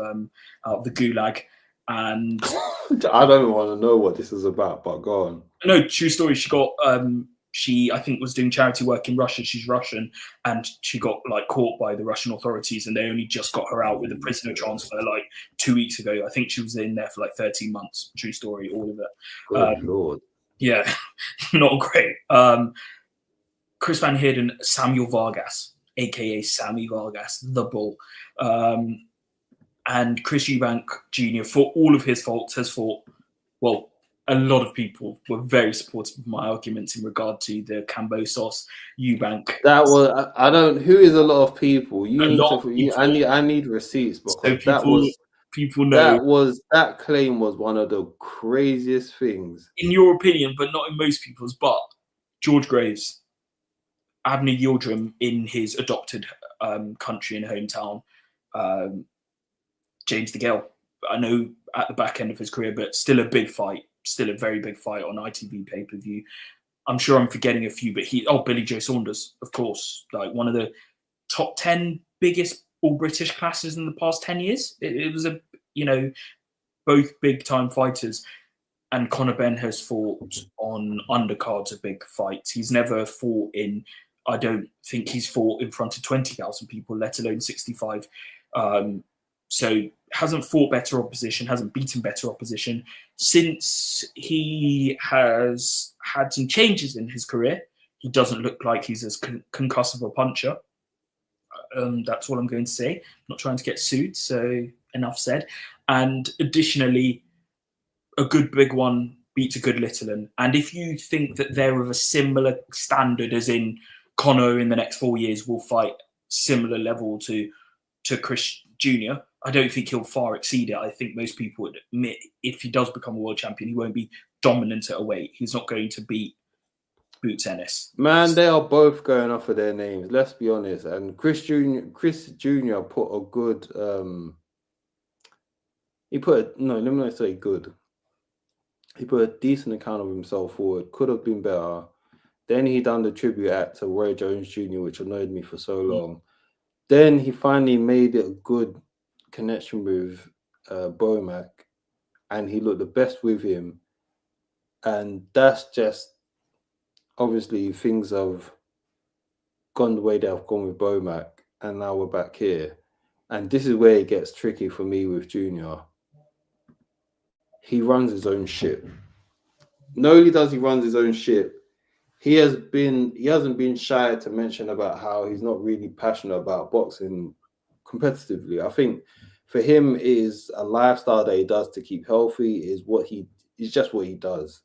of the gulag. And I don't want to know what this is about, but go on. No, true story. She got she I think was doing charity work in Russia. She's Russian, and she got caught by the Russian authorities, and they only just got her out with a prisoner transfer 2 weeks ago. I think she was in there for 13 months. True story, all of it. Good Lord. Yeah, not great. Chris Van Heerden, Samuel Vargas, aka Sammy Vargas, the Bull, and Chris Eubank Jr. for all of his faults has fought well. A lot of people were very supportive of my arguments in regard to the Cambosos Eubank. That was I don't. Who is a lot of people? I need receipts because people know that claim was one of the craziest things in your opinion, but not in most people's. But George Graves, Abner Yildirim in his adopted country and hometown, James DeGale. I know at the back end of his career, but still a big fight. Still a very big fight on ITV pay-per-view. I'm sure I'm forgetting a few, but Billy Joe Saunders, of course, one of the top 10 biggest all-British classes in the past 10 years. It was both big-time fighters, and Conor Benn has fought on undercards of big fights. He's never fought I don't think he's fought in front of 20,000 people, let alone 65. So hasn't fought better opposition, hasn't beaten better opposition. Since he has had some changes in his career, he doesn't look like he's as concussive a puncher. That's all I'm going to say. I'm not trying to get sued, so enough said. And additionally, a good big one beats a good little one. And if you think that they're of a similar standard, as in Conor in the next 4 years will fight similar level to Chris Jr., I don't think he'll far exceed it. I think most people would admit if he does become a world champion, he won't be dominant at a weight. He's not going to beat Boots Ennis. Man, they are both going off of their names. Let's be honest. And Chris Jr. put a good. He put a decent account of himself forward. Could have been better. Then he done the tribute act to Roy Jones Jr., which annoyed me for so long. Then he finally made it a good connection with Bomac, and he looked the best with him. And that's just obviously things have gone the way they have gone with Bomac, and now we're back here. And this is where it gets tricky for me with Junior. He runs his own ship. Not only does he run his own ship, he hasn't been shy to mention about how he's not really passionate about boxing competitively. I think for him it is a lifestyle that he does to keep healthy, is just what he does.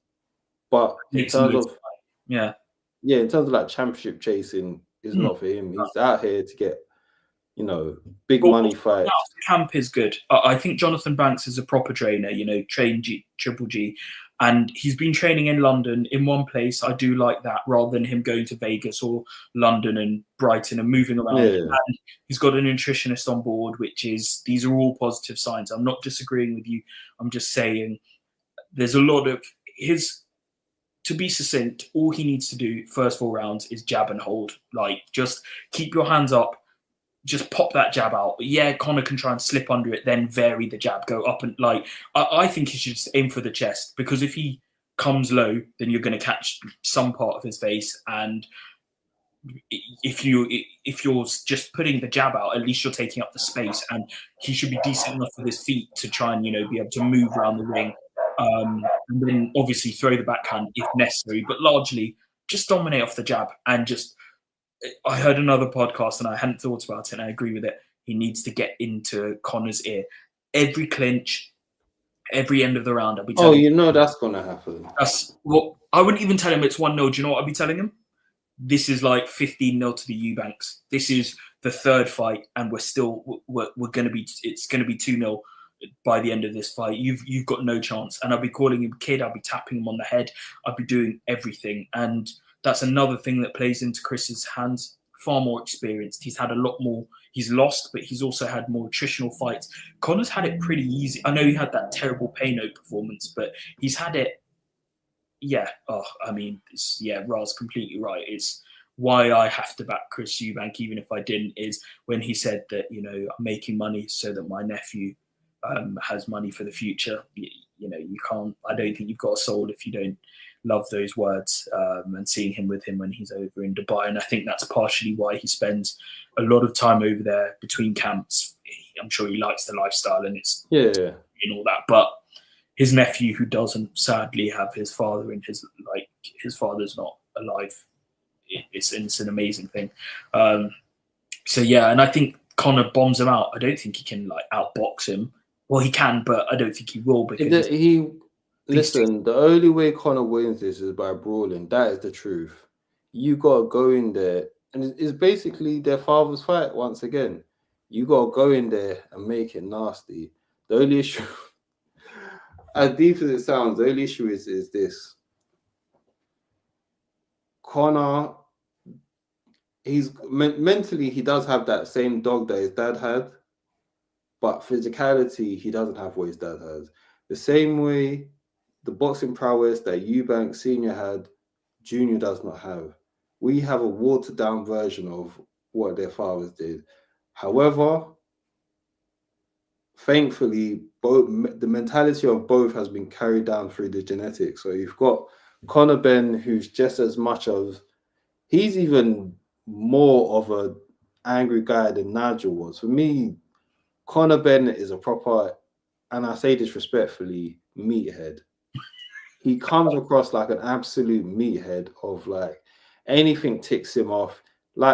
But in terms of in terms of championship chasing, is not for him. He's out here to get big money fights. Camp is good. I think Jonathan Banks is a proper trainer. Trained Triple G, And he's been training in London in one place. I do like that, rather than him going to Vegas or London and Brighton and moving around. Yeah. And he's got a nutritionist on board, these are all positive signs. I'm not disagreeing with you. I'm just saying there's a lot of to be succinct, all he needs to do first 4 rounds is jab and hold. Like, just keep your hands up. Just pop that jab out. Yeah, Conor can try and slip under it, then vary the jab, go up and I think he should just aim for the chest, because if he comes low, then you're going to catch some part of his face. And if you're just putting the jab out, at least you're taking up the space, and he should be decent enough with his feet to try and be able to move around the ring, and then obviously throw the backhand if necessary, but largely just dominate off the jab. And just, I heard another podcast and I hadn't thought about it, and I agree with it. He needs to get into Conor's ear. Every clinch, every end of the round, I'll be telling him. That's going to happen. I wouldn't even tell him it's 1-0. Do you know what I'd be telling him? This is like 15-0 to the Eubanks. This is the 3rd fight, and it's going to be 2-0 by the end of this fight. You've got no chance. And I'll be calling him kid. I'll be tapping him on the head. I'll be doing everything. And that's another thing that plays into Chris's hands. Far more experienced. He's had a lot more. He's lost, but he's also had more attritional fights. Conor's had it pretty easy. I know he had that terrible Payno performance, but he's had it. Yeah. Ra's completely right. It's why I have to back Chris Eubank, even if I didn't, is when he said that, I'm making money so that my nephew has money for the future. You can't. I don't think you've got a soul if you don't love those words, and seeing him with him when he's over in Dubai. And I think that's partially why he spends a lot of time over there between camps. I'm sure he likes the lifestyle, and it's and all that. But his nephew, who doesn't sadly have his father in his father's not alive, it's an amazing thing. And I think Conor bombs him out. I don't think he can outbox him. Well, he can, but I don't think he will, because Listen, the only way Conor wins this is by brawling. That is the truth. You got to go in there, and it's basically their father's fight once again. You got to go in there and make it nasty. The only issue, as deep as it sounds, the only issue is this. Conor, he's mentally, he does have that same dog that his dad had, but physicality, he doesn't have what his dad has. The same way the boxing prowess that Eubank Sr had, Junior does not have. We have a watered down version of what their fathers did. However, thankfully, the mentality of both has been carried down through the genetics. So you've got Conor Benn, who's just as much of, he's even more of an angry guy than Nigel was. For me, Conor Benn is a proper, and I say this respectfully, meathead. He comes across like an absolute meathead of anything ticks him off,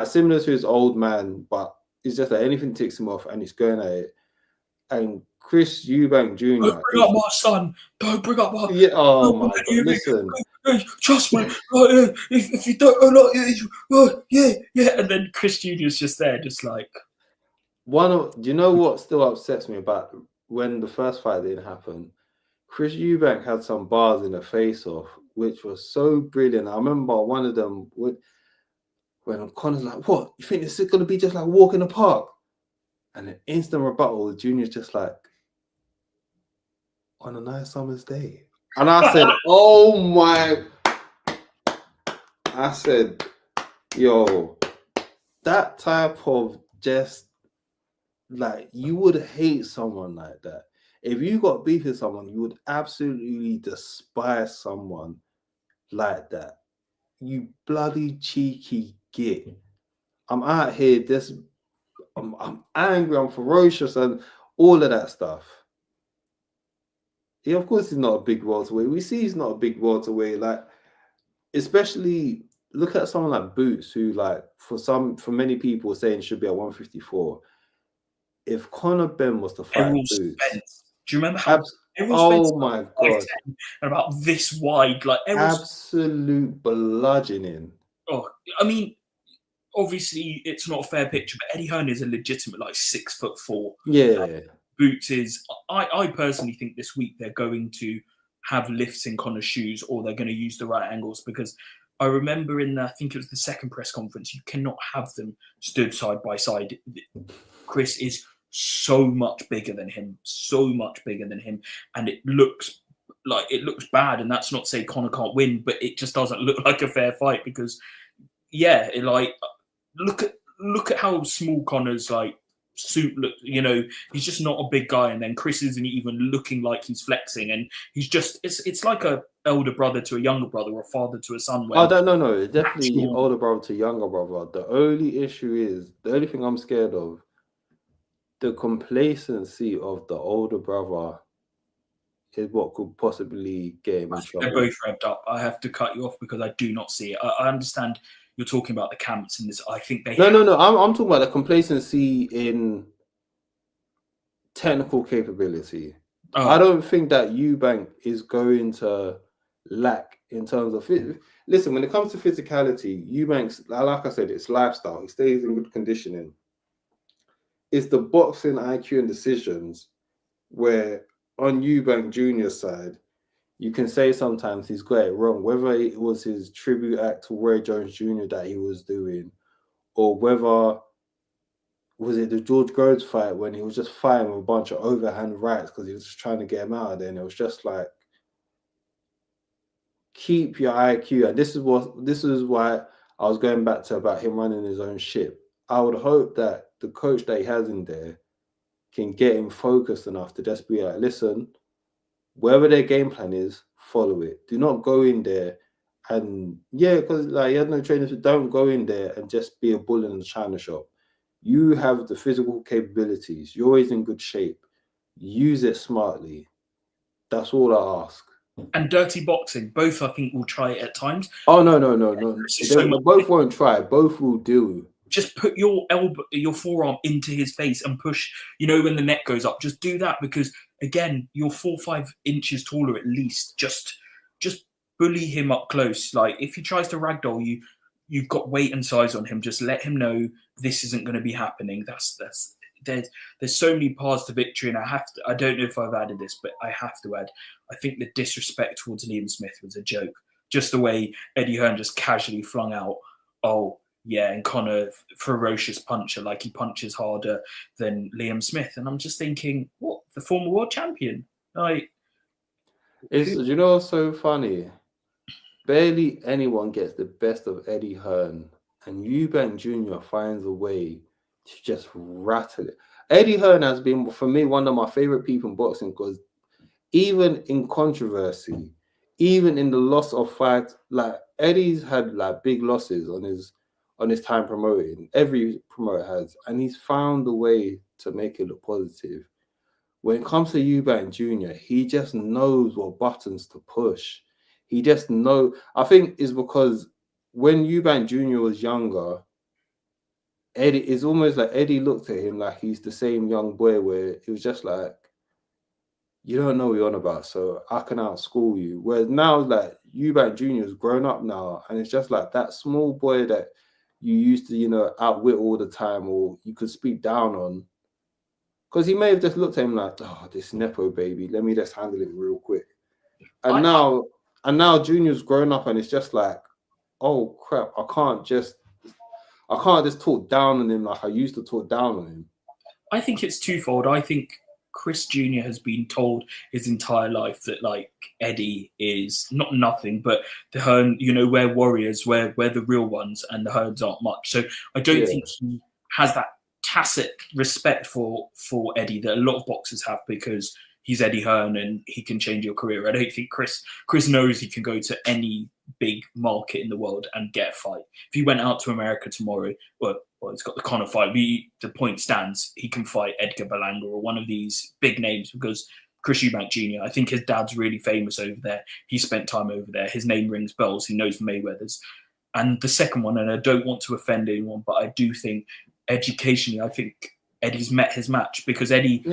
similar to his old man, but it's just anything ticks him off and he's going at it. And Chris Eubank Jr. Don't bring up my son. Don't bring up my... Yeah, oh my God, listen. Trust me. If you don't... yeah. And then Chris Jr.'s just there, just like... Do you know what still upsets me about when the first fight didn't happen? Chris Eubank had some bars in the face-off, which was so brilliant. I remember one of them when Conor's like, "What? You think this is going to be just like walk in the park?" And an instant rebuttal, Junior's just like, "On a nice summer's day." And I said, "Oh my!" I said, "Yo, that type of just you would hate someone like that. If you got beef with someone, you would absolutely despise someone like that. You bloody cheeky git. I'm out here, I'm angry, I'm ferocious, and all of that stuff." Yeah, of course he's not a big welterweight. We see he's not a big welterweight. Especially look at someone like Boots, who for many people saying should be at 154. If Conor Benn was to fight Boots, do you remember how? Oh my God! About this wide, absolute bludgeoning. Oh, I mean, obviously it's not a fair picture, but Eddie Hearn is a legitimate 6'4". Yeah. Boots is. I personally think this week they're going to have lifts in Conor's shoes, or they're going to use the right angles. Because I remember I think it was the second press conference, you cannot have them stood side by side. Chris is so much bigger than him, and it looks bad. And that's not to say Conor can't win, but it just doesn't look like a fair fight because, yeah, look at how small Conor's suit look. He's just not a big guy, and then Chris isn't even looking like he's flexing, and he's just it's like a elder brother to a younger brother, or a father to a son. No, it's definitely older brother to younger brother. The only thing I'm scared of, the complacency of the older brother is what could possibly get him in trouble. They're both revved up. I have to cut you off because I do not see it. I understand you're talking about the camps in this. I think they... No. I'm talking about the complacency in technical capability. Oh. I don't think that Eubank is going to lack in terms of... Listen, when it comes to physicality, Eubank's, like I said, it's lifestyle. He stays in good conditioning. It's the boxing IQ and decisions where on Eubank Jr.'s side, you can say sometimes he's got it wrong, whether it was his tribute act to Roy Jones Jr. that he was doing, or whether was it the George Groves fight when he was just fighting with a bunch of overhand rights because he was just trying to get him out of there. And it was just like, keep your IQ. And this is why I was going back to about him running his own ship. I would hope that the coach that he has in there can get him focused enough to just be like, listen, wherever their game plan is, follow it. Do not go in there and, because he had no training, so don't go in there and just be a bull in the china shop. You have the physical capabilities. You're always in good shape. Use it smartly. That's all I ask. And dirty boxing, both I think will try it at times. Oh, no. Both won't try. Both will do. Just put your forearm into his face and push, when the neck goes up. Just do that because, again, you're 4 or 5 inches taller at least. Just bully him up close. Like, if he tries to ragdoll you, you've got weight and size on him. Just let him know this isn't going to be happening. There's so many paths to victory, and I don't know if I've added this, but I have to add, I think the disrespect towards Liam Smith was a joke. Just the way Eddie Hearn just casually flung out, oh, yeah, and Conor, ferocious puncher, like he punches harder than Liam Smith. And I'm just thinking, what? The former world champion? You know what's so funny? Barely anyone gets the best of Eddie Hearn, and Eubank Jr. finds a way to just rattle it. Eddie Hearn has been, for me, one of my favorite people in boxing because even in controversy, even in the loss of fights, like Eddie's had like big losses on his time promoting. Every promoter has, and he's found a way to make it look positive. When it comes to Eubank Jr., he just knows what buttons to push. He just knows. I think it's because when Eubank Jr. was younger, Eddie, it's almost like Eddie looked at him like he's the same young boy where it was just like, you don't know what you're on about, so I can outschool you. Whereas now, like, Eubank Jr. has grown up now, and it's just like that small boy that you used to, outwit all the time, or you could speak down on. Because he may have just looked at him like, oh, this Nepo baby, let me just handle it real quick. And now Junior's grown up, and it's just like, oh crap, I can't just talk down on him like I used to talk down on him. I think it's twofold. I think Chris Jr. has been told his entire life that, like, Eddie is not nothing, but the Hearn, we're warriors, we're the real ones, and the Hearns aren't much. So I don't think he has that tacit respect for Eddie that a lot of boxers have because he's Eddie Hearn and he can change your career. I don't think Chris knows he can go to any big market in the world and get a fight. If he went out to America tomorrow, well, he's got the Conor fight. The point stands, he can fight Edgar Berlanga or one of these big names because Chris Eubank Jr., I think his dad's really famous over there. He spent time over there. His name rings bells. He knows Mayweather's. And the second one, and I don't want to offend anyone, but I do think educationally, I think Eddie's met his match because Eddie,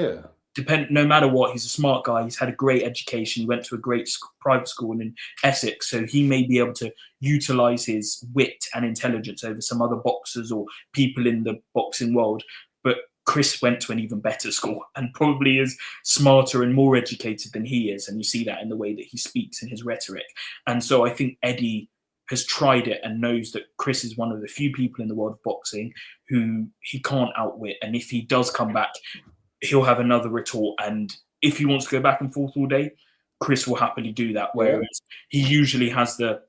no matter what, he's a smart guy. He's had a great education. He went to a great private school in Essex, so he may be able to utilize his wit and intelligence over some other boxers or people in the boxing world. But Chris went to an even better school and probably is smarter and more educated than he is. And you see that in the way that he speaks and his rhetoric. And so I think Eddie has tried it and knows that Chris is one of the few people in the world of boxing who he can't outwit. And if he does come back, he'll have another retort. And if he wants to go back and forth all day, Chris will happily do that. Whereas he usually has the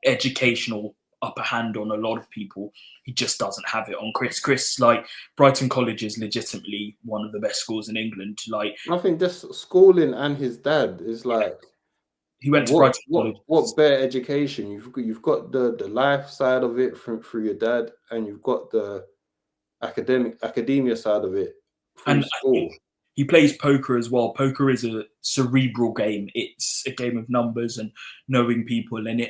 educational upper hand on a lot of people. He just doesn't have it on Chris. Chris, like, Brighton College is legitimately one of the best schools in England. Like, I think just schooling and his dad is like, he went to Brighton College. What better education? You've got the life side of it through your dad, and you've got the academia side of it through school. He plays poker as well. Poker is a cerebral game. It's a game of numbers and knowing people, and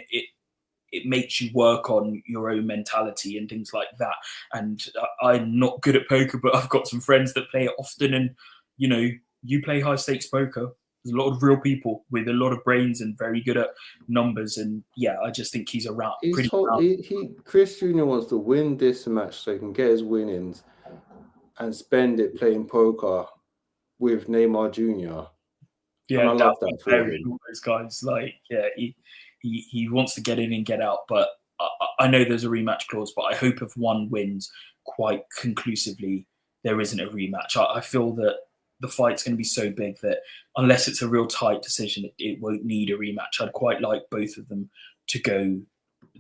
it makes you work on your own mentality and things like that. And I'm not good at poker, but I've got some friends that play it often. And, you know, you play high stakes poker. There's a lot of real people with a lot of brains and very good at numbers. And yeah, I just think he's around. Chris Jr. wants to win this match so he can get his winnings and spend it playing poker with Neymar Jr. Yeah, and I love that for him. Those guys, like, yeah, he wants to get in and get out. But I know there's a rematch clause, but I hope if one wins quite conclusively, there isn't a rematch. I feel that the fight's going to be so big that unless it's a real tight decision, it won't need a rematch. I'd quite like both of them to go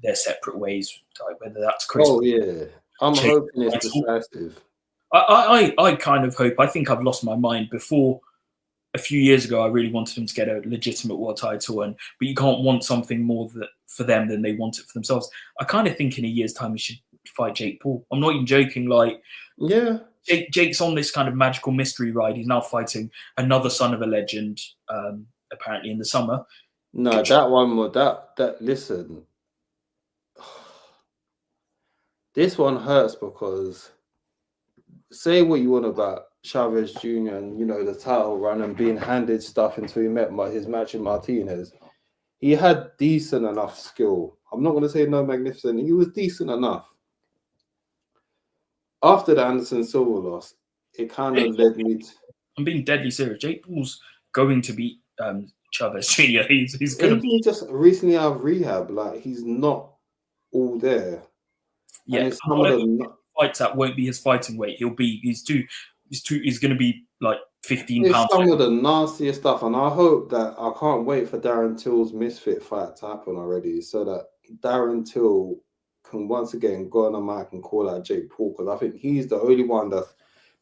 their separate ways, like whether that's Chris. Oh, yeah. I'm hoping it's decisive. I kind of hope. I think I've lost my mind. Before a few years ago, I really wanted them to get a legitimate world title, but you can't want something more for them than they want it for themselves. I kind of think in a year's time he should fight Jake Paul. I'm not even joking. Like, yeah, Jake's on this kind of magical mystery ride. He's now fighting another son of a legend, apparently in the summer. No, that one more. Listen, this one hurts because say what you want about Chavez Jr. and, you know, the title run and being handed stuff until he met his match in Martinez. He had decent enough skill. I'm not going to say no magnificent. He was decent enough. After the Anderson Silva loss, it kind of led me to... I'm being deadly serious. Jake Paul's going to beat Chavez Jr. He's going to be just recently out of rehab. Like, he's not all there. Yeah, and it's some of the fights that won't be his fighting weight. He's going to be like 15 it's pounds. Some of the nastiest stuff, and I hope that I can't wait for Darren Till's Misfit fight to happen already, so that Darren Till can once again go on the mic and call out Jake Paul, because I think he's the only one that's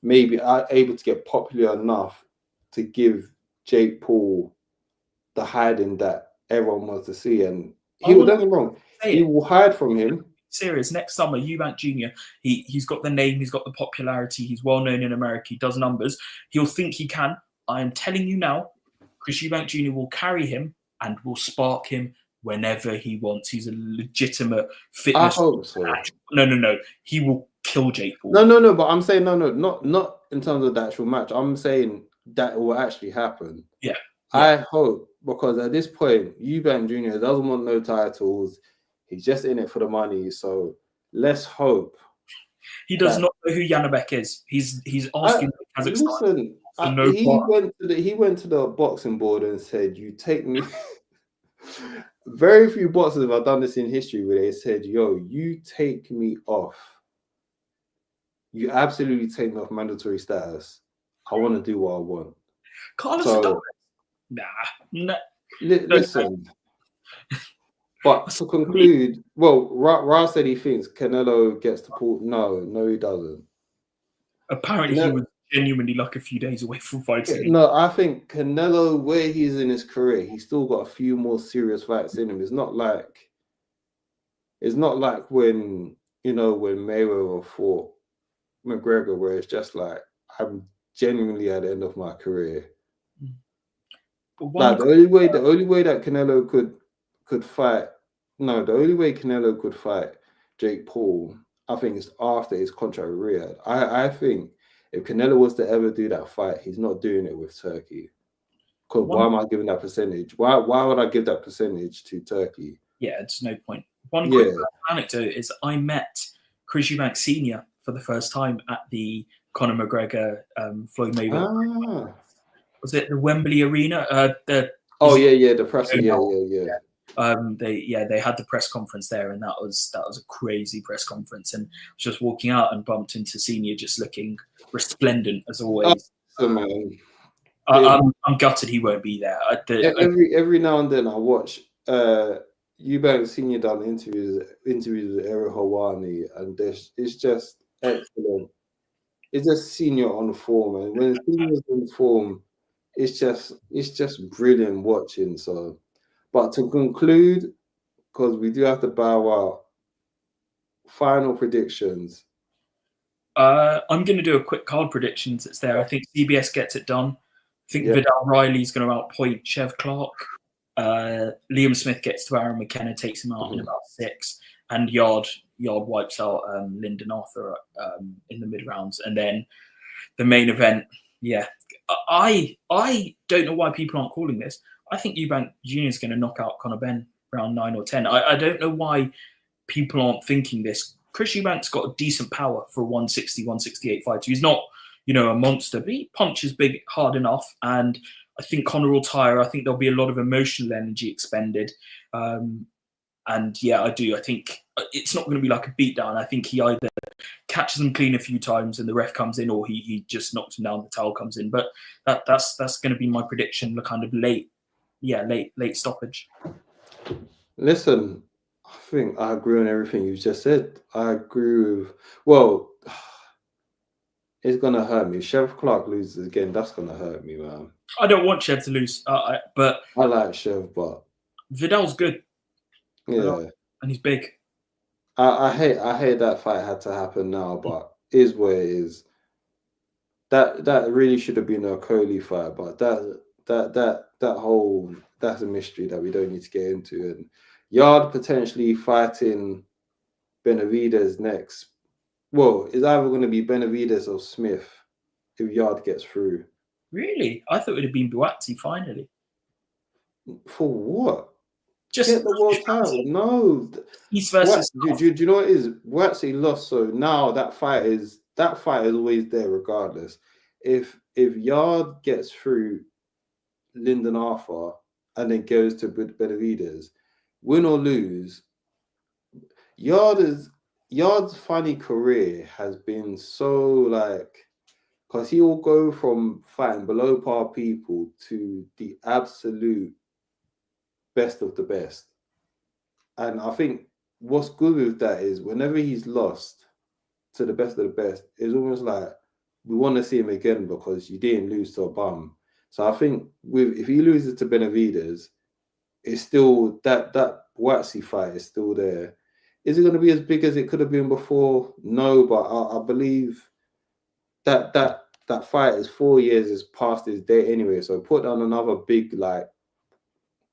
maybe able to get popular enough to give Jake Paul the hiding that everyone wants to see, and he will. Don't get me wrong, he will hide from him. Serious. Next summer, Eubank Jr. He's got the name, he's got the popularity, he's well known in America, he does numbers. He'll think he can. I am telling you now, Chris Eubank Jr. will carry him and will spark him whenever he wants. He's a legitimate fitness. I hope so. No. He will kill Jake Paul. No. But I'm saying not in terms of the actual match. I'm saying that will actually happen. Yeah. I hope, because at this point, Eubank Jr. doesn't want no titles. He's just in it for the money, so let's hope. He does not know who Janabek is. He's asking Kazakhstan. Listen, he went to the boxing board and said, "You take me." Very few boxers have done this in history where they said, "Yo, you take me off. You absolutely take me off mandatory status. I want to do what I want." Carlos, nah. Listen. But to conclude, well, Ra said he thinks Canelo gets to pull. No, he doesn't. Apparently, he was genuinely like a few days away from fighting. No, I think Canelo, where he's in his career, he's still got a few more serious fights in him. It's not like when, you know, when Mayweather fought McGregor, where it's just like, I'm genuinely at the end of my career. Like the only way that Canelo could fight. No, the only way Canelo could fight Jake Paul, I think, is after his contract with Riyadh. I think if Canelo was to ever do that fight, he's not doing it with Turkey. Because why am I giving that percentage? Why would I give that percentage to Turkey? Yeah, it's no point. One quick anecdote is I met Chris Eubank Sr. for the first time at the Conor McGregor, Floyd Mayweather. Ah. Was it the Wembley Arena? The press. They had the press conference there, and that was a crazy press conference. And just walking out and bumped into Senior, just looking resplendent as always. Oh, man. I'm gutted he won't be there. Every now and then I watch Eubank Sr done interviews with Eric Hawani, and it's just excellent. It's just Senior on form, and when Senior's on form, it's just brilliant watching. So, but to conclude, because we do have to bow out, final predictions. I'm going to do a quick card predictions. It's there. I think CBS gets it done. I think Vidal Riley's going to outpoint Chev Clark. Liam Smith gets to Aaron McKenna, takes him out in about 6, and Yard wipes out Lyndon Arthur in the mid rounds, and then the main event. Yeah, I don't know why people aren't calling this. I think Eubank Jr is going to knock out Conor Benn round 9 or 10. I don't know why people aren't thinking this. Chris Eubank's got a decent power for a 160, 168 fighter. He's not, a monster, but he punches big, hard enough. And I think Conor will tire. I think there'll be a lot of emotional energy expended. And yeah, I do. I think it's not going to be like a beatdown. I think he either catches him clean a few times and the ref comes in, or he just knocks him down, the towel comes in. But that's going to be my prediction, the kind of late stoppage. Listen, I think I agree on everything you've just said. I agree with, well, it's going to hurt me. Chev Clark loses again. That's going to hurt me, man. I don't want Chev to lose, but I like Chev, but Vidal's good. Yeah. And he's big. I hate that fight had to happen now, but it is what it is. That really should have been a Coley fight, but that's a mystery that we don't need to get into. And Yard potentially fighting Benavidez next. Well, it's either going to be Benavidez or Smith if Yard gets through. Really? I thought it would have been Buatsi finally. For what? Just get the world title. No. East versus do you know what it is? Buatsi lost, so now that fight is always there regardless. If Yard gets through Lyndon Arthur and then goes to Benavidez, win or lose, Yard's funny career has been so because he will go from fighting below par people to the absolute best of the best. And I think what's good with that is whenever he's lost to the best of the best, it's almost like we want to see him again because you didn't lose to a bum. So I think if he loses to Benavidez, it's still that Buatsi fight is still there. Is it going to be as big as it could have been before? No, but I believe that fight is 4 years is past his day anyway. So put on another big,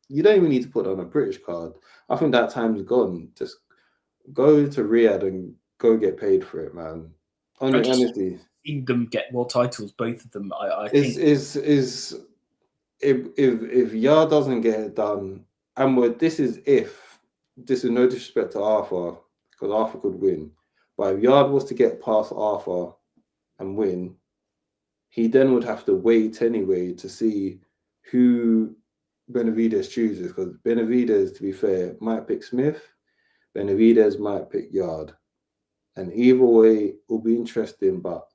you don't even need to put on a British card. I think that time's gone. Just go to Riyadh and go get paid for it, man. Honestly. See them get more titles, both of them. I think if Yard doesn't get it done, and this is no disrespect to Arthur, because Arthur could win, but if Yard was to get past Arthur and win, he then would have to wait anyway to see who Benavidez chooses, because Benavidez, to be fair, might pick Smith, Benavidez might pick Yard, and either way will be interesting. But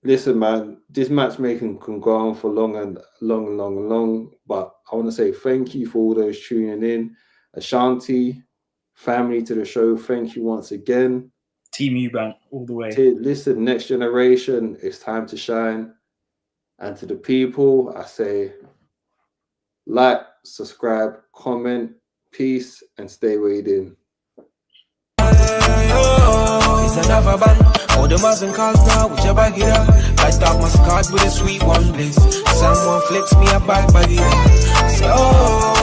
listen, man, this matchmaking can go on for long. But I want to say thank you for all those tuning in. Ashanti, family to the show, thank you once again. Team Eubank all the way. Listen, next generation, it's time to shine. And to the people, I say like, subscribe, comment, peace, and stay weighed in. It's another band. All the Muslim cars now with your bag it up. Light up my scarf with a sweet one, please. Someone flicks me a bag it up. So